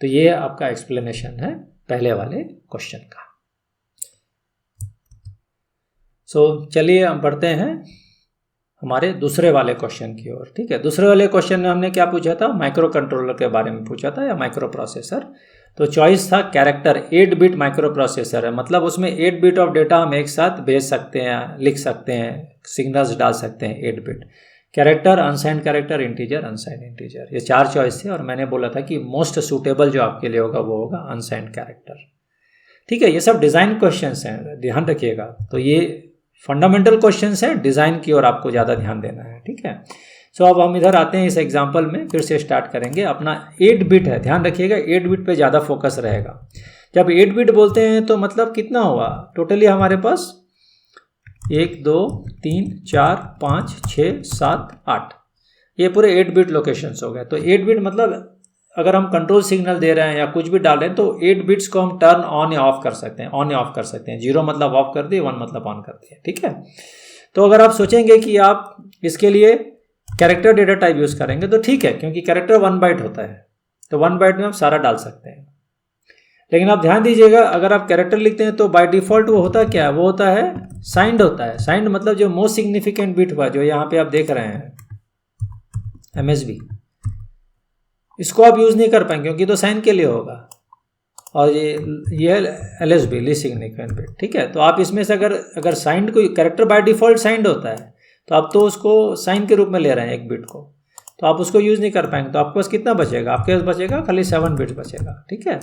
तो ये आपका एक्सप्लेनेशन है पहले वाले क्वेश्चन का। सो चलिए हम बढ़ते हैं हमारे दूसरे वाले क्वेश्चन की ओर, ठीक है। दूसरे वाले क्वेश्चन में हमने क्या पूछा था, माइक्रो कंट्रोलर के बारे में पूछा था या माइक्रो प्रोसेसर। तो चॉइस था कैरेक्टर, 8 बिट माइक्रो प्रोसेसर है, मतलब उसमें 8 बिट ऑफ डेटा हम एक साथ भेज सकते हैं, लिख सकते हैं, सिग्नल्स डाल सकते हैं 8 bit. Character, unsigned character, integer, unsigned integer, ये 4 चॉइस थे। और मैंने बोला था कि मोस्ट सूटेबल जो आपके लिए होगा वो होगा अनसाइंड कैरेक्टर, ठीक है। ये सब डिज़ाइन क्वेश्चंस हैं, ध्यान रखिएगा। तो ये फंडामेंटल क्वेश्चंस हैं, डिज़ाइन की ओर आपको ज़्यादा ध्यान देना है, ठीक है। सो अब हम इधर आते हैं इस एग्जांपल में, फिर से स्टार्ट करेंगे। अपना 8 बिट है, ध्यान रखिएगा 8 बिट पे ज़्यादा फोकस रहेगा। जब 8 बिट बोलते हैं तो मतलब कितना हुआ, टोटली हमारे पास 1 2 3 4 5 6 7 8, ये पूरे 8 बिट लोकेशंस हो गए। तो 8 बिट मतलब अगर हम कंट्रोल सिग्नल दे रहे हैं या कुछ भी डाल रहे हैं तो 8 बिट्स को हम टर्न ऑन या ऑफ कर सकते हैं, ऑन या ऑफ कर सकते हैं। 0 मतलब ऑफ कर दिए, 1 मतलब ऑन कर दिए, ठीक है। तो अगर आप सोचेंगे कि आप इसके लिए कैरेक्टर डेटा टाइप यूज़ करेंगे तो ठीक है, क्योंकि कैरेक्टर 1 बाइट होता है, तो 1 बाइट में आप सारा डाल सकते हैं। लेकिन आप ध्यान दीजिएगा, अगर आप कैरेक्टर लिखते हैं तो बाय डिफ़ॉल्ट वो होता क्या है, वो होता है साइंड होता है। साइंड मतलब जो मोस्ट सिग्निफिकेंट बिट हुआ, जो यहाँ पे आप देख रहे हैं MSB, इसको आप यूज़ नहीं कर पाएंगे क्योंकि तो साइन के लिए होगा। और ये LSB, लीस्ट सिग्निफिकेंट बिट, ठीक है। तो आप इसमें से अगर साइंड को, कैरेक्टर बाय डिफ़ॉल्ट साइंड होता है, तो आप तो उसको साइन के रूप में ले रहे हैं 1 बिट को, तो आप उसको यूज़ नहीं कर पाएंगे। तो आपके पास कितना बचेगा, आपके पास बचेगा खाली 7 बिट बचेगा, ठीक है।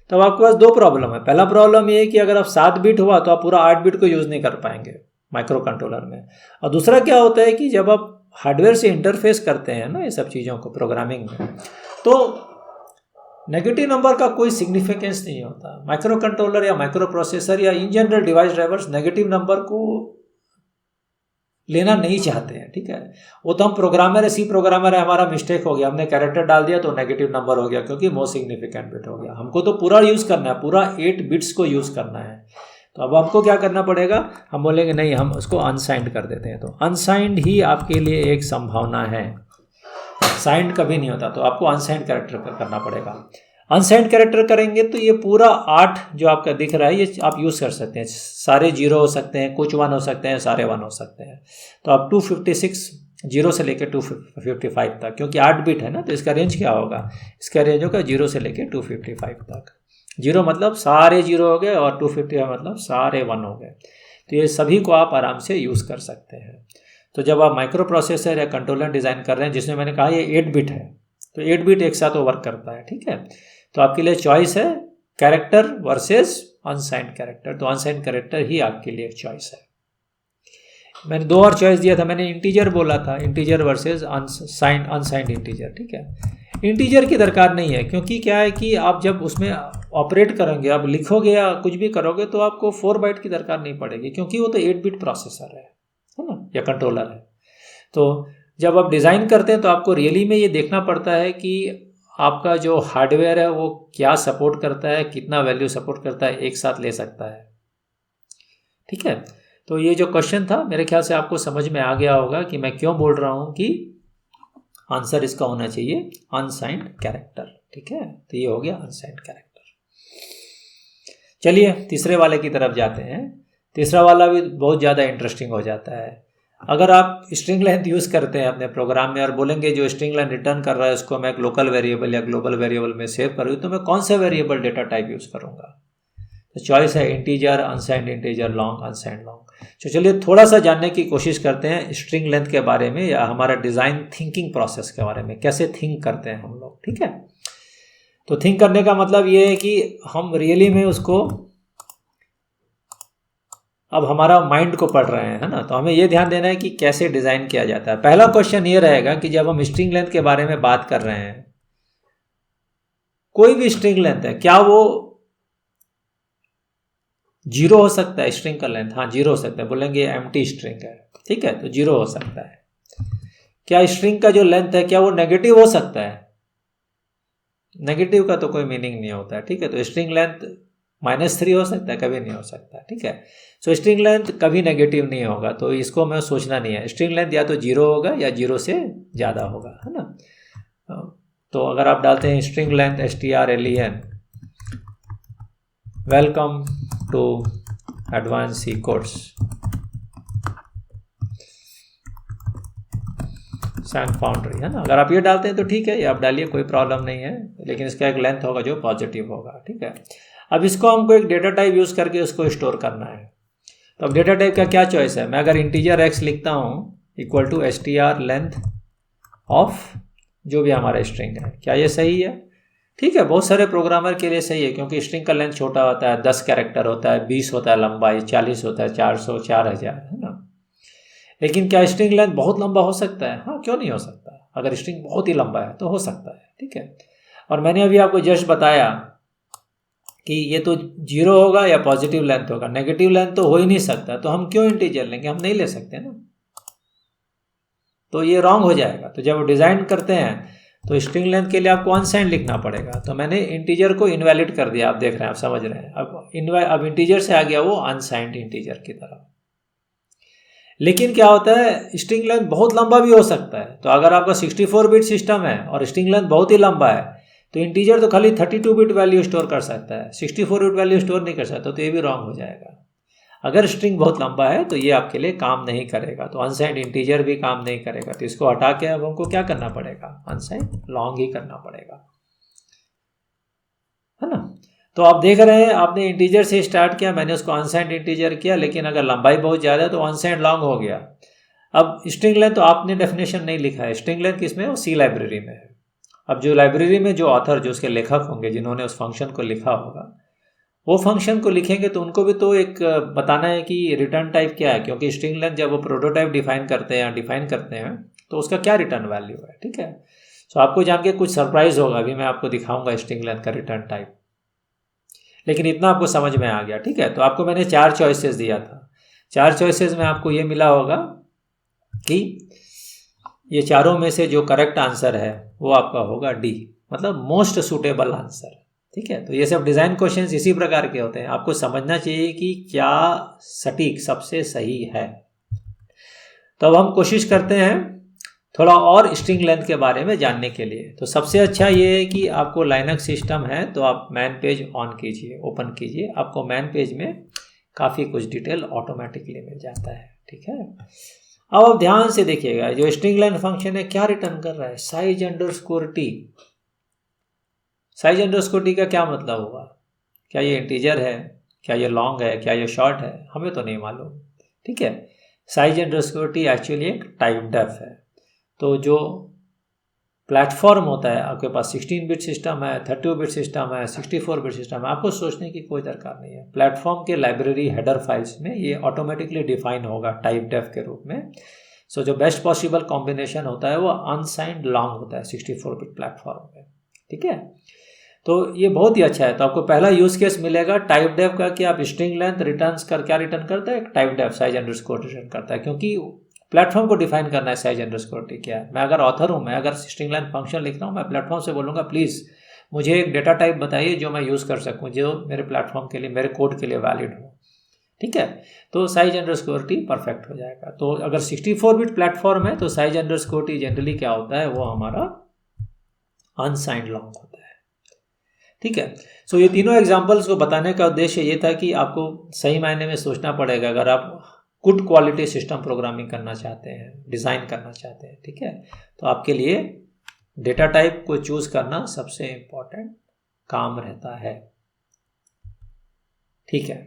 तो अब आपके पास 2 प्रॉब्लम है। पहला प्रॉब्लम ये है कि अगर आप 7 बिट हुआ तो आप पूरा 8 बिट को यूज़ नहीं कर पाएंगे माइक्रो कंट्रोलर में। और दूसरा क्या होता है कि जब आप हार्डवेयर से इंटरफेस करते हैं ना, ये सब चीज़ों को प्रोग्रामिंग में, तो नेगेटिव नंबर का कोई सिग्निफिकेंस नहीं होता। माइक्रो कंट्रोलर या माइक्रो प्रोसेसर या in general device drivers negative number को लेना नहीं चाहते हैं, ठीक है। वो तो हम प्रोग्रामर है, सी प्रोग्रामर है, हमारा मिस्टेक हो गया, हमने कैरेक्टर डाल दिया तो नेगेटिव नंबर हो गया क्योंकि मोस्ट सिग्निफिकेंट बिट हो गया। हमको तो पूरा यूज़ करना है, पूरा 8 बिट्स को यूज़ करना है। तो अब हमको क्या करना पड़ेगा, हम बोलेंगे नहीं, हम उसको अनसाइंड कर देते हैं। तो अनसाइंड ही आपके लिए एक संभावना है, साइंड कभी नहीं होता। तो आपको अनसाइंड कैरेक्टर करना पड़ेगा। अनसाइंड कैरेक्टर करेंगे तो ये पूरा 8 जो आपका दिख रहा है ये आप यूज़ कर सकते हैं। सारे 0 हो सकते हैं, कुछ 1 हो सकते हैं, सारे 1 हो सकते हैं। तो आप 256 0 से लेकर 255 तक, क्योंकि 8 बिट है ना, तो इसका रेंज क्या होगा, इसका रेंज होगा 0 से लेकर 255 तक। 0 मतलब सारे 0 हो गए और 255 मतलब सारे 1 हो गए। तो ये सभी को आप आराम से यूज़ कर सकते हैं। तो जब आप माइक्रो प्रोसेसर या कंट्रोलर डिज़ाइन कर रहे हैं जिसमें मैंने कहा ये 8 बिट है, तो 8 बिट एक साथ वो वर्क करता है, ठीक है। तो आपके लिए चॉइस है कैरेक्टर वर्सेस अनसाइंड कैरेक्टर। तो अनसाइंड कैरेक्टर ही आपके लिए एक चॉइस है। मैंने 2 और चॉइस दिया था, मैंने इंटीजर बोला था, इंटीजर वर्सेस अनसाइंड इंटीजर, ठीक है। इंटीजर की दरकार नहीं है, क्योंकि क्या है कि आप जब उसमें ऑपरेट करेंगे, आप लिखोगे या कुछ भी करोगे तो आपको 4 बाइट की दरकार नहीं पड़ेगी, क्योंकि वो तो 8 बिट प्रोसेसर है ना, या कंट्रोलर है। तो जब आप डिज़ाइन करते हैं तो आपको रियली में ये देखना पड़ता है कि आपका जो हार्डवेयर है वो क्या सपोर्ट करता है, कितना वैल्यू सपोर्ट करता है, एक साथ ले सकता है, ठीक है। तो ये जो क्वेश्चन था मेरे ख्याल से आपको समझ में आ गया होगा कि मैं क्यों बोल रहा हूँ कि आंसर इसका होना चाहिए अनसाइंड कैरेक्टर, ठीक है। तो ये हो गया अनसाइंड कैरेक्टर। चलिए तीसरे वाले की तरफ जाते हैं। तीसरा वाला भी बहुत ज़्यादा इंटरेस्टिंग हो जाता है। अगर आप स्ट्रिंग लेंथ यूज़ करते हैं अपने प्रोग्राम में और बोलेंगे जो स्ट्रिंग लेंथ रिटर्न कर रहा है उसको मैं एक लोकल वेरिएबल या ग्लोबल वेरिएबल में सेव करूँ, तो मैं कौन सा वेरिएबल डेटा टाइप यूज़ करूँगा। तो चॉइस है integer, unsigned integer, long, unsigned long. तो चलिए थोड़ा सा जानने की कोशिश करते हैं स्ट्रिंग लेंथ के बारे में, या हमारा डिज़ाइन थिंकिंग प्रोसेस के बारे में, कैसे थिंक करते हैं हम लोग, ठीक है। तो थिंक करने का मतलब ये है कि हम रियली में उसको अब हमारा माइंड को पढ़ रहे हैं, है ना। तो हमें ये ध्यान देना है कि कैसे डिज़ाइन किया जाता है। पहला क्वेश्चन ये रहेगा कि जब हम स्ट्रिंग लेंथ के बारे में बात कर रहे हैं, कोई भी स्ट्रिंग लेंथ है, क्या वो 0 हो सकता है स्ट्रिंग का लेंथ? हाँ 0 हो सकता है। बोलेंगे एम्प्टी स्ट्रिंग है, ठीक है, तो 0 हो सकता है। क्या स्ट्रिंग का जो लेंथ है क्या वो नेगेटिव हो सकता है? नेगेटिव का तो कोई मीनिंग नहीं होता है, ठीक है। तो स्ट्रिंग लेंथ -3 हो सकता है, कभी नहीं हो सकता, ठीक है। सो स्ट्रिंग लेंथ कभी नेगेटिव नहीं होगा, तो इसको हमें सोचना नहीं है। स्ट्रिंग लेंथ या तो 0 होगा या 0 से ज़्यादा होगा, है ना। तो अगर आप डालते हैं string length strlen, welcome to advance C course sang foundry, है ना। अगर आप ये डालते हैं तो ठीक है, ये आप डालिए, कोई प्रॉब्लम नहीं है, लेकिन इसका एक लेंथ होगा जो पॉजिटिव होगा, ठीक है। अब इसको हमको एक डेटा टाइप यूज़ करके उसको स्टोर करना है। तो अब डेटा टाइप का क्या चॉइस है? मैं अगर इंटीजर x लिखता हूँ equal to str length of जो भी हमारा स्ट्रिंग है, क्या ये सही है? ठीक है, बहुत सारे प्रोग्रामर के लिए सही है, क्योंकि स्ट्रिंग का लेंथ छोटा होता है, 10 कैरेक्टर होता है, 20 होता है लंबाई, 40 होता है, 400, 4000, है ना। लेकिन क्या स्ट्रिंग लेंथ बहुत लंबा हो सकता है? हाँ, क्यों नहीं हो सकता। अगर स्ट्रिंग बहुत ही लंबा है तो हो सकता है, ठीक है। और मैंने अभी आपको जस्ट बताया कि ये तो 0 होगा या पॉजिटिव लेंथ होगा, नेगेटिव लेंथ तो हो ही नहीं सकता, तो हम क्यों इंटीजर लेंगे? हम नहीं ले सकते ना, तो ये रॉन्ग हो जाएगा। तो जब डिज़ाइन करते हैं तो स्ट्रिंग लेंथ के लिए आपको अनसाइंड लिखना पड़ेगा। तो मैंने इंटीजर को इनवैलिड कर दिया, आप देख रहे हैं, आप समझ रहे हैं। अब इंटीजर से आ गया वो अनसाइंड इंटीजर की तरफ। लेकिन क्या होता है, स्ट्रिंग लेंथ बहुत लंबा भी हो सकता है। तो अगर आपका 64 बिट सिस्टम है और स्ट्रिंग लेंथ बहुत ही लंबा है, तो इंटीजर तो खाली 32 बिट वैल्यू स्टोर कर सकता है, 64 बिट वैल्यू स्टोर नहीं कर सकता, तो ये भी रॉन्ग हो जाएगा। अगर स्ट्रिंग बहुत लंबा है तो ये आपके लिए काम नहीं करेगा, तो अनसाइंड इंटीजर भी काम नहीं करेगा। तो इसको हटा के अब हमको क्या करना पड़ेगा? अनसाइंड लॉन्ग ही करना पड़ेगा, है ना। तो आप देख रहे हैं, आपने इंटीजर से स्टार्ट किया, मैंने उसको अनसाइंड इंटीजर किया, लेकिन अगर लंबाई बहुत ज़्यादा है तो अनसाइंड लॉन्ग हो गया। अब स्ट्रिंग लेंथ तो आपने डेफिनेशन नहीं लिखा है, स्ट्रिंग लेंथ किसमें है? वो सी लाइब्रेरी में है। अब जो लाइब्रेरी में जो ऑथर, जो उसके लेखक होंगे, जिन्होंने उस फंक्शन को लिखा होगा, वो फंक्शन को लिखेंगे तो उनको भी तो एक बताना है कि रिटर्न टाइप क्या है, क्योंकि स्ट्रिंग लेंथ जब वो प्रोटोटाइप डिफाइन करते हैं तो उसका क्या रिटर्न वैल्यू है, ठीक है। सो आपको जान के कुछ सरप्राइज होगा, अभी मैं आपको दिखाऊंगा स्ट्रिंग लेंथ का रिटर्न टाइप, लेकिन इतना आपको समझ में आ गया, ठीक है। तो आपको मैंने 4 चॉइसेस दिया था, 4 चॉइसेस में आपको ये मिला होगा कि ये चारों में से जो करेक्ट आंसर है वो आपका होगा डी, मतलब मोस्ट सूटेबल आंसर, ठीक है। तो ये सब डिज़ाइन क्वेश्चंस इसी प्रकार के होते हैं, आपको समझना चाहिए कि क्या सटीक सबसे सही है। तो अब हम कोशिश करते हैं थोड़ा और स्ट्रिंग लेंथ के बारे में जानने के लिए। तो सबसे अच्छा ये है कि आपको लाइनक्स सिस्टम है तो आप मैन पेज ऑन कीजिए, ओपन कीजिए, आपको मैन पेज में काफ़ी कुछ डिटेल ऑटोमेटिकली मिल जाता है, ठीक है। अब आप ध्यान से देखिएगा, जो स्ट्रिंग लेंथ फंक्शन है क्या रिटर्न कर रहा है, size underscore T. Size underscore T का क्या मतलब हुआ, क्या ये इंटीजर है, क्या ये लॉन्ग है, क्या ये शॉर्ट है, हमें तो नहीं मालूम, ठीक है। साइज अंडरस्कोर टी एक्चुअली एक टाइप डेफ है। तो जो प्लेटफॉर्म होता है, आपके पास 16 बिट सिस्टम है, 32 बिट सिस्टम है, 64 बिट सिस्टम है, आपको सोचने की कोई दरकार नहीं है। प्लेटफॉर्म के लाइब्रेरी हेडर फाइल्स में ये ऑटोमेटिकली डिफाइन होगा टाइप डेफ के रूप में। सो जो बेस्ट पॉसिबल कॉम्बिनेशन होता है वो अनसाइंड लॉन्ग होता है 64 बिट प्लेटफॉर्म में, ठीक है। तो ये बहुत ही अच्छा है। तो आपको पहला यूज केस मिलेगा टाइप डेफ का कि आप स्ट्रिंग लेंथ रिटर्न्स कर क्या रिटर्न करता है, एक typedef size underscore return करता है, क्योंकि प्लेटफॉर्म को डिफाइन करना है साइज अंडरस्कोर टी क्या है। मैं अगर ऑथर हूँ, मैं अगर स्ट्रिंग लेंथ फंक्शन लिख रहा हूँ, मैं प्लेटफॉर्म से बोलूँगा प्लीज़ मुझे एक डेटा टाइप बताइए जो मैं यूज़ कर सकूँ, जो मेरे प्लेटफॉर्म के लिए, मेरे कोड के लिए वैलिड हो, ठीक है। तो साइज अंडरस्कोर टी परफेक्ट हो जाएगा। तो अगर 64 बिट प्लेटफॉर्म है तो साइज अंडरस्कोर टी जनरली क्या होता है, वो हमारा अनसाइंड लॉन्ग होता है, ठीक है। सो ये तीनों एग्जाम्पल्स को बताने का उद्देश्य ये था कि आपको सही मायने में सोचना पड़ेगा अगर आप गुड क्वालिटी सिस्टम प्रोग्रामिंग करना चाहते हैं, डिज़ाइन करना चाहते हैं, ठीक है। तो आपके लिए डेटा टाइप को चूज करना सबसे इम्पोर्टेंट काम रहता है, ठीक है।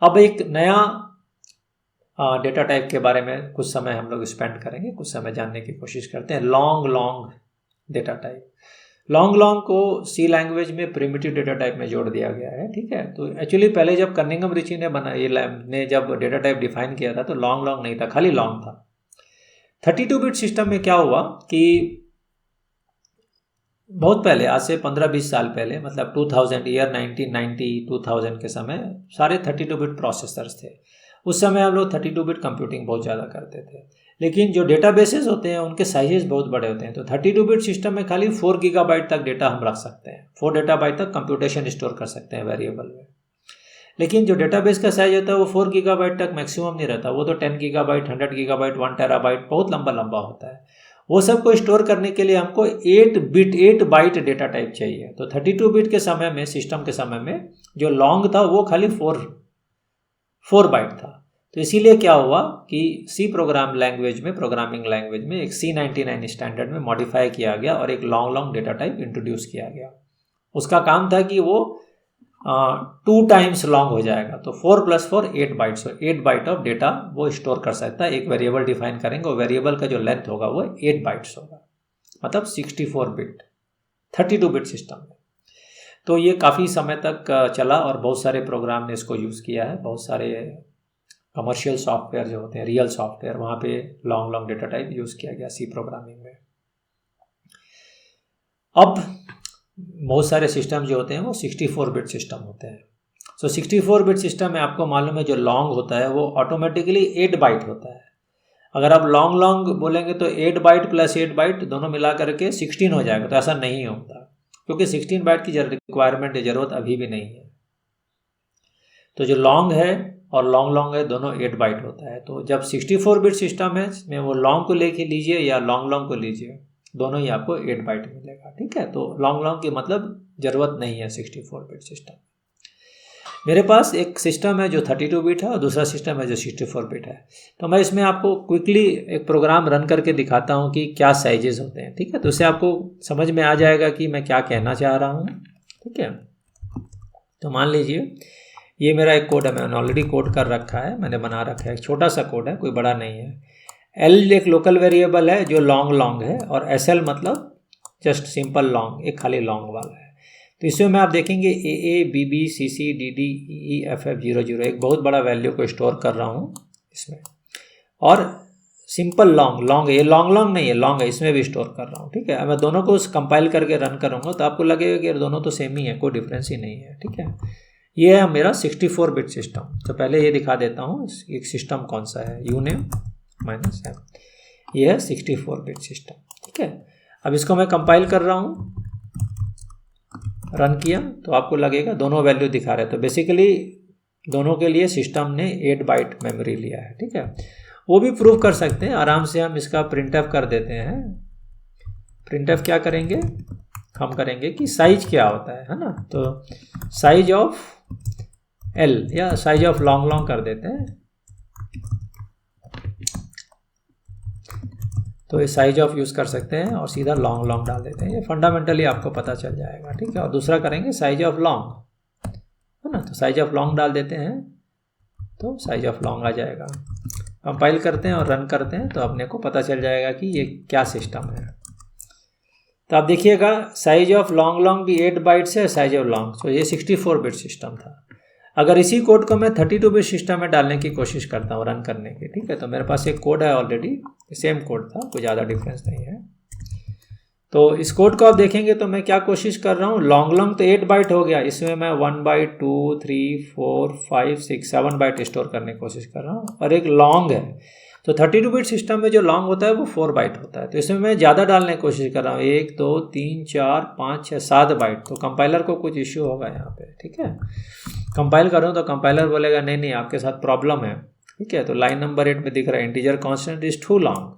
अब एक नया डेटा टाइप के बारे में कुछ समय हम लोग स्पेंड करेंगे, कुछ समय जानने की कोशिश करते हैं, लॉन्ग डेटा टाइप। लॉन्ग को सी लैंग्वेज में प्रिमिटिव डेटा टाइप में जोड़ दिया गया है, ठीक है। तो एक्चुअली पहले जब कनिंघम रिची ने जब डेटा टाइप डिफाइन किया था तो लॉन्ग नहीं था, खाली लॉन्ग था। 32 बिट सिस्टम में क्या हुआ कि बहुत पहले, आज से 15-20 साल पहले, मतलब 2000 ईयर 1990 2000 के समय सारे 32 बिट प्रोसेसर्स थे। उस समय हम लोग 32 बिट कंप्यूटिंग बहुत ज़्यादा करते थे, लेकिन जो डेटाबेसेस होते हैं उनके साइजेस बहुत बड़े होते हैं। तो 32 बिट सिस्टम में खाली 4 गीगाबाइट तक डेटा हम रख सकते हैं, 4 डेटाबाइट तक कंप्यूटेशन स्टोर कर सकते हैं वेरिएबल में। लेकिन जो डेटाबेस का साइज होता है वो 4 गीगाबाइट तक मैक्सिमम नहीं रहता, वो तो 10 गीगाबाइट, 100 गीगाबाइट, 1 टेराबाइट, बहुत लंबा होता है। वो सब को स्टोर करने के लिए हमको 8 बाइट डेटा टाइप चाहिए। तो 32 बिट के समय में, सिस्टम के समय में, जो लॉन्ग था वो खाली 4 बाइट था। तो इसीलिए क्या हुआ कि सी प्रोग्रामिंग लैंग्वेज में एक C99 स्टैंडर्ड में मॉडिफाई किया गया और एक लॉन्ग डेटा टाइप इंट्रोड्यूस किया गया। उसका काम था कि वो 2 टाइम्स लॉन्ग हो जाएगा, तो 4 + 4 8 बाइट्स, 8 बाइट ऑफ डेटा वो स्टोर कर सकता है। एक वेरिएबल डिफाइन करेंगे और वेरिएबल का जो लेंथ होगा वो 8 बाइट्स होगा, मतलब 64 बिट 32 बिट सिस्टम में। तो ये काफ़ी समय तक चला और बहुत सारे प्रोग्राम ने इसको यूज़ किया है। बहुत सारे कमर्शियल सॉफ्टवेयर जो होते हैं, रियल सॉफ्टवेयर, वहाँ पे लॉन्ग डेटा टाइप यूज़ किया गया सी प्रोग्रामिंग में। अब बहुत सारे सिस्टम जो होते हैं वो 64 बिट सिस्टम होते हैं। सो 64 बिट सिस्टम में आपको मालूम है जो लॉन्ग होता है वो ऑटोमेटिकली 8 बाइट होता है। अगर आप लॉन्ग बोलेंगे तो 8 बाइट + 8 बाइट दोनों मिला करके 16 हो जाएगा, तो ऐसा नहीं होता, क्योंकि 16 बाइट की रिक्वायरमेंट, ज़रूरत अभी भी नहीं है। तो जो लॉन्ग है और लॉन्ग है दोनों 8 बाइट होता है। तो जब 64 बिट सिस्टम है में वो लॉन्ग को लेके लीजिए या लॉन्ग को लीजिए, दोनों ही आपको 8 बाइट मिलेगा, ठीक है। तो लॉन्ग की मतलब ज़रूरत नहीं है 64 बिट सिस्टम। मेरे पास एक सिस्टम है जो 32 बिट है और दूसरा सिस्टम है जो 64 बिट है। तो मैं इसमें आपको क्विकली एक प्रोग्राम रन करके दिखाता हूँ कि क्या साइजेस होते हैं, ठीक है। तो उससे आपको समझ में आ जाएगा कि मैं क्या कहना चाह रहा हूँ, ठीक है। तो मान लीजिए ये मेरा एक कोड है, मैंने ऑलरेडी कोड कर रखा है, मैंने बना रखा है, एक छोटा सा कोड है, कोई बड़ा नहीं है। L एक लोकल वेरिएबल है जो लॉन्ग है, और SL मतलब जस्ट सिंपल लॉन्ग, एक खाली लॉन्ग वाला है। तो इसमें मैं आप देखेंगे AA BB CC DD EE FF 00 एक बहुत बड़ा वैल्यू को स्टोर कर रहा हूँ इसमें। और सिंपल लॉन्ग ये लॉन्ग नहीं है, लॉन्ग है, इसमें भी स्टोर कर रहा हूँ। ठीक है, मैं दोनों को कंपाइल करके रन करूँगा तो आपको लगेगा कि दोनों तो सेम ही है, कोई डिफरेंस ही नहीं है। ठीक है, ये है मेरा 64 बिट सिस्टम। तो पहले ये दिखा देता हूँ एक सिस्टम कौन सा है, यूनेम -m, ये है 64 बिट सिस्टम। ठीक है, अब इसको मैं कंपाइल कर रहा हूँ, रन किया तो आपको लगेगा दोनों वैल्यू दिखा रहे हैं। तो बेसिकली दोनों के लिए सिस्टम ने 8 बाइट मेमोरी लिया है। ठीक है, वो भी प्रूव कर सकते हैं आराम से। हम इसका प्रिंटएफ कर देते हैं। प्रिंटएफ क्या करेंगे, हम करेंगे कि साइज क्या होता है ना। तो साइज ऑफ L या साइज ऑफ लॉन्ग कर देते हैं। तो ये साइज ऑफ यूज़ कर सकते हैं और सीधा लॉन्ग डाल देते हैं, ये फंडामेंटली आपको पता चल जाएगा। ठीक है, और दूसरा करेंगे साइज ऑफ लॉन्ग, है ना। तो साइज ऑफ लॉन्ग डाल देते हैं तो साइज ऑफ लॉन्ग आ जाएगा। कंपाइल करते हैं और रन करते हैं तो अपने को पता चल जाएगा कि ये क्या सिस्टम है। तो आप देखिएगा साइज ऑफ लॉन्ग भी 8 बाइट्स है, साइज ऑफ लॉन्ग, तो ये 64 बिट सिस्टम था। अगर इसी कोड को मैं 32 बिट सिस्टम में डालने की कोशिश करता हूँ रन करने की, ठीक है, तो मेरे पास एक कोड है ऑलरेडी, सेम कोड था, कोई ज़्यादा डिफरेंस नहीं है। तो इस कोड को आप देखेंगे तो मैं क्या कोशिश कर रहा हूँ, लॉन्ग तो 8 बाइट हो गया, इसमें मैं 1 बाइट 2 3 4 5 6 7 बाइट स्टोर करने की कोशिश कर रहा हूँ, और एक लॉन्ग है। तो 32 बिट सिस्टम में जो लॉन्ग होता है वो 4 बाइट होता है, तो इसमें मैं ज़्यादा डालने की कोशिश कर रहा हूँ, 1 2 3 4 5 6 7 बाइट। तो कंपाइलर को कुछ इश्यू होगा यहाँ पे। ठीक है, कंपाइल करूँ तो कंपाइलर बोलेगा नहीं आपके साथ प्रॉब्लम है। ठीक है, तो लाइन नंबर 8 में दिख रहा है integer constant is too long,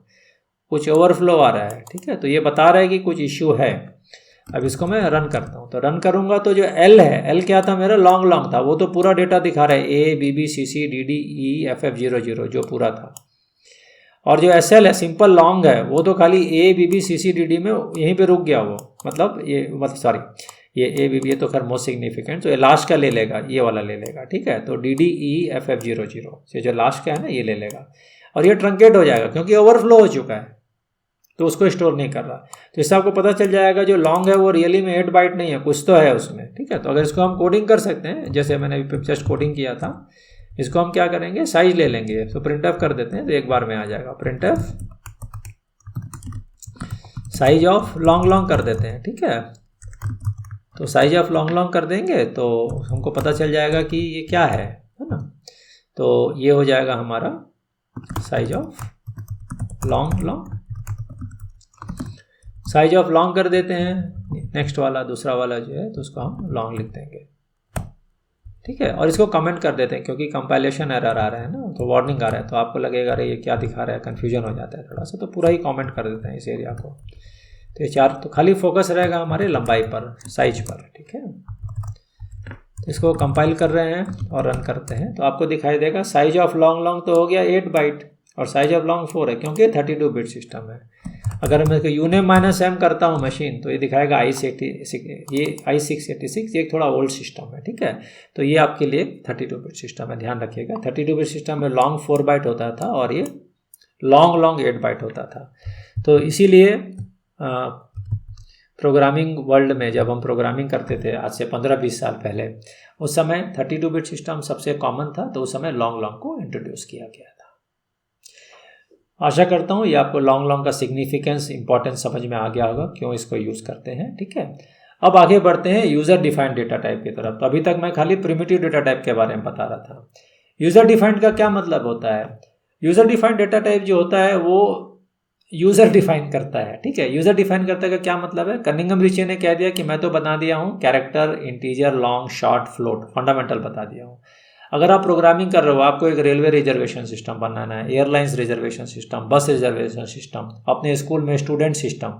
कुछ ओवरफ्लो आ रहा है। ठीक है, तो ये बता रहा है कि कुछ इश्यू है। अब इसको मैं रन करता हूँ, तो रन करूँगा तो जो L है, L क्या था मेरा, लॉन्ग था, वो तो पूरा डेटा दिखा रहा है, A B B C C D D E F F 0 0 जो पूरा था। और जो SL है सिंपल लॉन्ग है, वो तो खाली A B B C C D D में यहीं पे रुक गया वो, मतलब ये A B B, ये तो खैर मोस्ट सिग्निफिकेंट, तो ये लास्ट का ले लेगा, ये वाला ले लेगा। ठीक है, तो D D E F F 0 0 से जो लास्ट का है ना ये ले लेगा, और ये ट्रंकेट हो जाएगा क्योंकि ओवरफ्लो हो चुका है, तो उसको स्टोर नहीं कर रहा। तो इससे आपको पता चल जाएगा जो लॉन्ग है वो रियली में 8 बाइट नहीं है, कुछ तो है उसमें। ठीक है, तो अगर इसको हम कोडिंग कर सकते हैं, जैसे मैंने अभी जस्ट कोडिंग किया था, इसको हम क्या करेंगे, साइज ले लेंगे, तो प्रिंटएफ कर देते हैं, तो एक बार में आ जाएगा। प्रिंटएफ साइज ऑफ लॉन्ग कर देते हैं। ठीक है, तो साइज ऑफ लॉन्ग कर देंगे तो हमको पता चल जाएगा कि ये क्या है ना। तो ये हो जाएगा हमारा size of long. Size of long कर देते हैं, नेक्स्ट वाला दूसरा वाला जो है तो उसको हम लॉन्ग लिख देंगे। ठीक है, और इसको कमेंट कर देते हैं क्योंकि कंपाइलेशन एरर आ रहा है ना, तो वार्निंग आ रहा है, तो आपको लगेगा अरे ये क्या दिखा रहा है, कन्फ्यूजन हो जाता है थोड़ा सा, तो पूरा ही कमेंट कर देते हैं इस एरिया को। तो ये 4, तो खाली फोकस रहेगा हमारे लंबाई पर, साइज पर। ठीक है, तो इसको कंपाइल कर रहे हैं और रन करते हैं, तो आपको दिखाई देगा साइज ऑफ लॉन्ग तो हो गया 8 बाइट, और साइज ऑफ लॉन्ग 4 है क्योंकि 32 बिट सिस्टम है। अगर मैं यूनेम -m करता हूँ मशीन, तो ये दिखाएगा i686, ये थोड़ा ओल्ड सिस्टम है। ठीक है, तो ये आपके लिए 32 बिट सिस्टम है, ध्यान रखिएगा। 32 बिट सिस्टम में लॉन्ग 4 बाइट होता था और ये लॉन्ग 8 बाइट होता था। तो इसीलिए प्रोग्रामिंग वर्ल्ड में जब हम प्रोग्रामिंग करते थे आज से 15-20 साल पहले, उस समय 32 बिट सिस्टम सबसे कॉमन था, तो उस समय लॉन्ग को इंट्रोड्यूस किया गया था। आशा करता हूँ ये आपको लॉन्ग का सिग्निफिकेंस, इंपॉर्टेंस समझ में आ गया होगा, क्यों इसको यूज़ करते हैं। ठीक है, अब आगे बढ़ते हैं यूज़र डिफाइंड डेटा टाइप की तरफ। तो अभी तक मैं खाली प्रिमिटिव डेटा टाइप के बारे में बता रहा था। यूज़र डिफाइंड का क्या मतलब होता है, यूज़र डिफाइंड डेटा टाइप जो होता है वो यूज़र डिफाइन करता है। ठीक है, यूज़र डिफाइन करता है का क्या मतलब है, कनिंघम रिचे ने कह दिया कि मैं तो बता दिया हूँ character, integer, long, short, float, fundamental बता दिया हूँ। अगर आप प्रोग्रामिंग कर रहे हो, आपको एक रेलवे रिजर्वेशन सिस्टम बनाना है, एयरलाइंस रिजर्वेशन सिस्टम, बस रिजर्वेशन सिस्टम, अपने स्कूल में स्टूडेंट सिस्टम,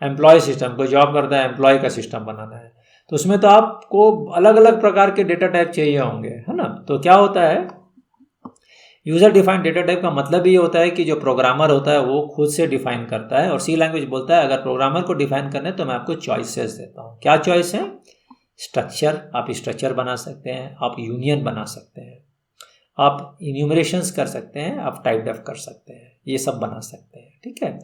एम्प्लॉय सिस्टम, कोई जॉब करता है एम्प्लॉय का सिस्टम बनाना है, तो उसमें तो आपको अलग अलग प्रकार के डेटा टाइप चाहिए होंगे, है ना। तो क्या होता है, यूज़र डिफाइंड डेटा टाइप का मतलब ये होता है कि जो प्रोग्रामर होता है वो खुद से डिफाइन करता है, और सी लैंग्वेज बोलता है अगर प्रोग्रामर को डिफाइन करना है तो मैं आपको चॉइसेस देता हूँ। क्या चॉइस है, स्ट्रक्चर, आप स्ट्रक्चर बना सकते हैं, आप यूनियन बना सकते हैं, आप इन्यूमरेशंस कर सकते हैं, आप टाइप डेफ कर सकते हैं, ये सब बना सकते हैं। ठीक है,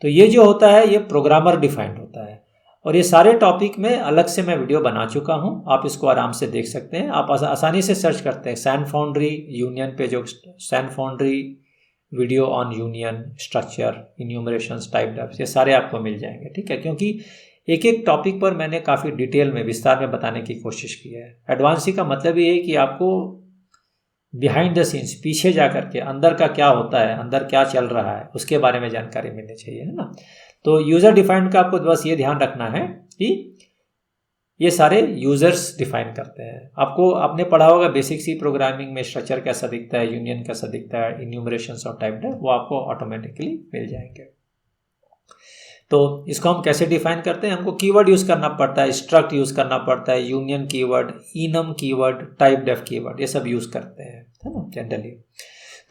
तो ये जो होता है ये प्रोग्रामर डिफाइंड होता है, और ये सारे टॉपिक में अलग से मैं वीडियो बना चुका हूँ, आप इसको आराम से देख सकते हैं। आप आसानी से सर्च करते हैं सैन फाउंड्री यूनियन पे, जो Sanfoundry video on union, structure, enumerations, typedefs, ये सारे आपको मिल जाएंगे, ठीक है। क्योंकि एक एक टॉपिक पर मैंने काफ़ी डिटेल में, विस्तार में बताने की कोशिश की है। एडवांसी का मतलब ये है कि आपको बिहाइंड द सीन्स, पीछे जा करके अंदर का क्या होता है, अंदर क्या चल रहा है, उसके बारे में जानकारी मिलनी चाहिए, है ना। तो यूज़र डिफाइंड का आपको बस ये ध्यान रखना है कि ये सारे यूजर्स डिफाइन करते हैं। आपको आपने पढ़ा होगा बेसिक सी प्रोग्रामिंग में स्ट्रक्चर कैसा दिखता है, यूनियन कैसा दिखता है, इन्यूमरेशंस और टाइप डेफ, वो आपको ऑटोमेटिकली मिल जाएंगे। तो इसको हम कैसे डिफाइन करते हैं, हमको कीवर्ड यूज़ करना पड़ता है, स्ट्रक्ट यूज़ करना पड़ता है, union keyword, enum keyword, typedef keyword, ये सब यूज़ करते हैं, है ना, जनरली।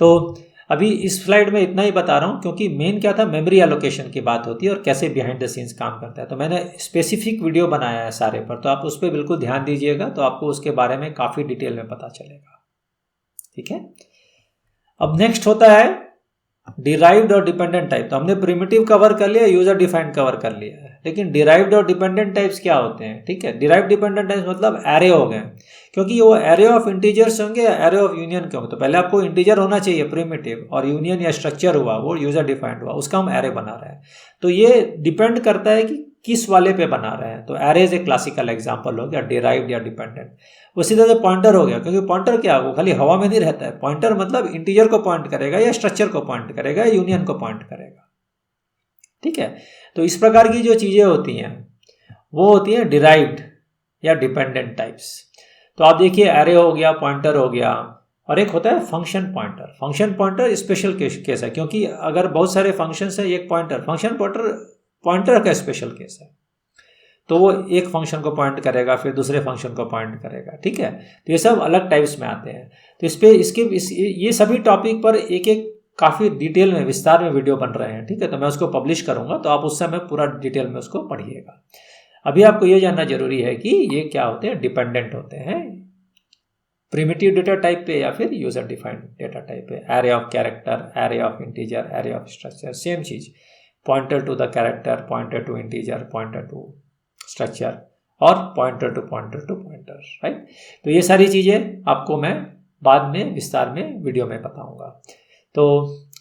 तो अभी इस स्लाइड में इतना ही बता रहा हूँ क्योंकि मेन क्या था, मेमोरी एलोकेशन की बात होती है और कैसे बिहाइंड द सीन्स काम करता है। तो मैंने स्पेसिफिक वीडियो बनाया है सारे पर, तो आप उस पर बिल्कुल ध्यान दीजिएगा, तो आपको उसके बारे में काफ़ी डिटेल में पता चलेगा, ठीक है। अब नेक्स्ट होता है डिराइव्ड और डिपेंडेंट टाइप। तो हमने प्रिमिटिव कवर कर लिया, यूजर डिफाइंड कवर कर लिया है, लेकिन डिराइव्ड और डिपेंडेंट टाइप्स क्या होते हैं, ठीक है। डिराइव्ड डिपेंडेंट टाइप्स मतलब एरे हो गए, क्योंकि वो एरे ऑफ इंटीजर्स होंगे या एरे ऑफ यूनियन के होंगे। तो पहले आपको इंटीजर होना चाहिए प्रिमिटिव, और यूनियन या स्ट्रक्चर हुआ वो यूजर डिफाइंड हुआ, उसका हम एरे बना रहे हैं। तो ये डिपेंड करता है कि किस वाले पे बना रहे हैं। तो एरेज एक क्लासिकल एग्जाम्पल हो गया डिराइव्ड या डिपेंडेंट। उसी तरह से पॉइंटर हो गया, क्योंकि पॉइंटर क्या, वो खाली हवा में नहीं रहता है। पॉइंटर मतलब इंटीजर को पॉइंट करेगा या स्ट्रक्चर को पॉइंट करेगा या यूनियन को पॉइंट करेगा, ठीक है। तो इस प्रकार की जो चीज़ें होती हैं वो होती हैं डिराइव्ड या डिपेंडेंट टाइप्स। तो आप देखिए एरे हो गया, पॉइंटर हो गया, और एक होता है function pointer. Function pointer special case है, क्योंकि अगर बहुत सारे फंक्शंस है, एक पॉइंटर, फंक्शन पॉइंटर का स्पेशल केस है। तो वो एक फंक्शन को पॉइंट करेगा, फिर दूसरे फंक्शन को पॉइंट करेगा, ठीक है। तो ये सब अलग टाइप्स में आते हैं। तो ये सभी टॉपिक पर एक एक काफ़ी डिटेल में, विस्तार में वीडियो बन रहे हैं, ठीक है। तो मैं उसको पब्लिश करूँगा, तो आप उस समय पूरा डिटेल में उसको पढ़िएगा। अभी आपको ये जानना जरूरी है कि ये क्या होते हैं, डिपेंडेंट होते हैं प्रिमिटिव डेटा टाइप पे या फिर यूजर डिफाइंड डेटा टाइप पे। Array of character, array of integer, array of structure, same चीज, pointer to the character, pointer to integer, pointer to structure, और पॉइंटर टू पॉइंटर, राइट। तो ये सारी चीज़ें आपको मैं बाद में विस्तार में वीडियो में बताऊंगा। तो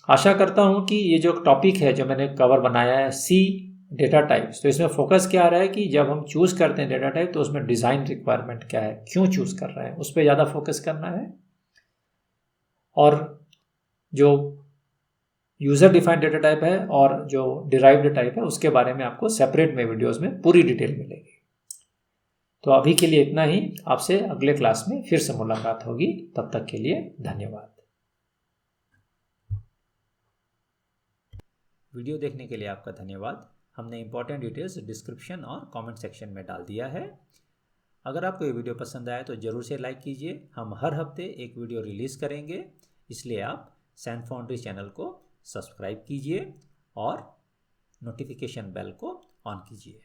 आशा करता हूँ कि ये जो टॉपिक है जो मैंने कवर बनाया है, सी डेटा टाइप्स, तो इसमें फोकस क्या आ रहा है कि जब हम चूज़ करते हैं डेटा टाइप, तो उसमें डिज़ाइन रिक्वायरमेंट क्या है, क्यों चूज़ कर रहे हैं, उस पर ज़्यादा फोकस करना है। और जो यूज़र डिफाइंड डेटा टाइप है और जो डिराइव्ड टाइप है, उसके बारे में आपको सेपरेट में वीडियोस में पूरी डिटेल मिलेगी। तो अभी के लिए इतना ही, आपसे अगले क्लास में फिर से मुलाकात होगी। तब तक के लिए धन्यवाद। वीडियो देखने के लिए आपका धन्यवाद। हमने इंपॉर्टेंट डिटेल्स डिस्क्रिप्शन और कमेंट सेक्शन में डाल दिया है। अगर आपको ये वीडियो पसंद आया तो ज़रूर से लाइक कीजिए। हम हर हफ्ते एक वीडियो रिलीज़ करेंगे, इसलिए आप सैन फाउंड्री चैनल को सब्सक्राइब कीजिए और नोटिफिकेशन बेल को ऑन कीजिए।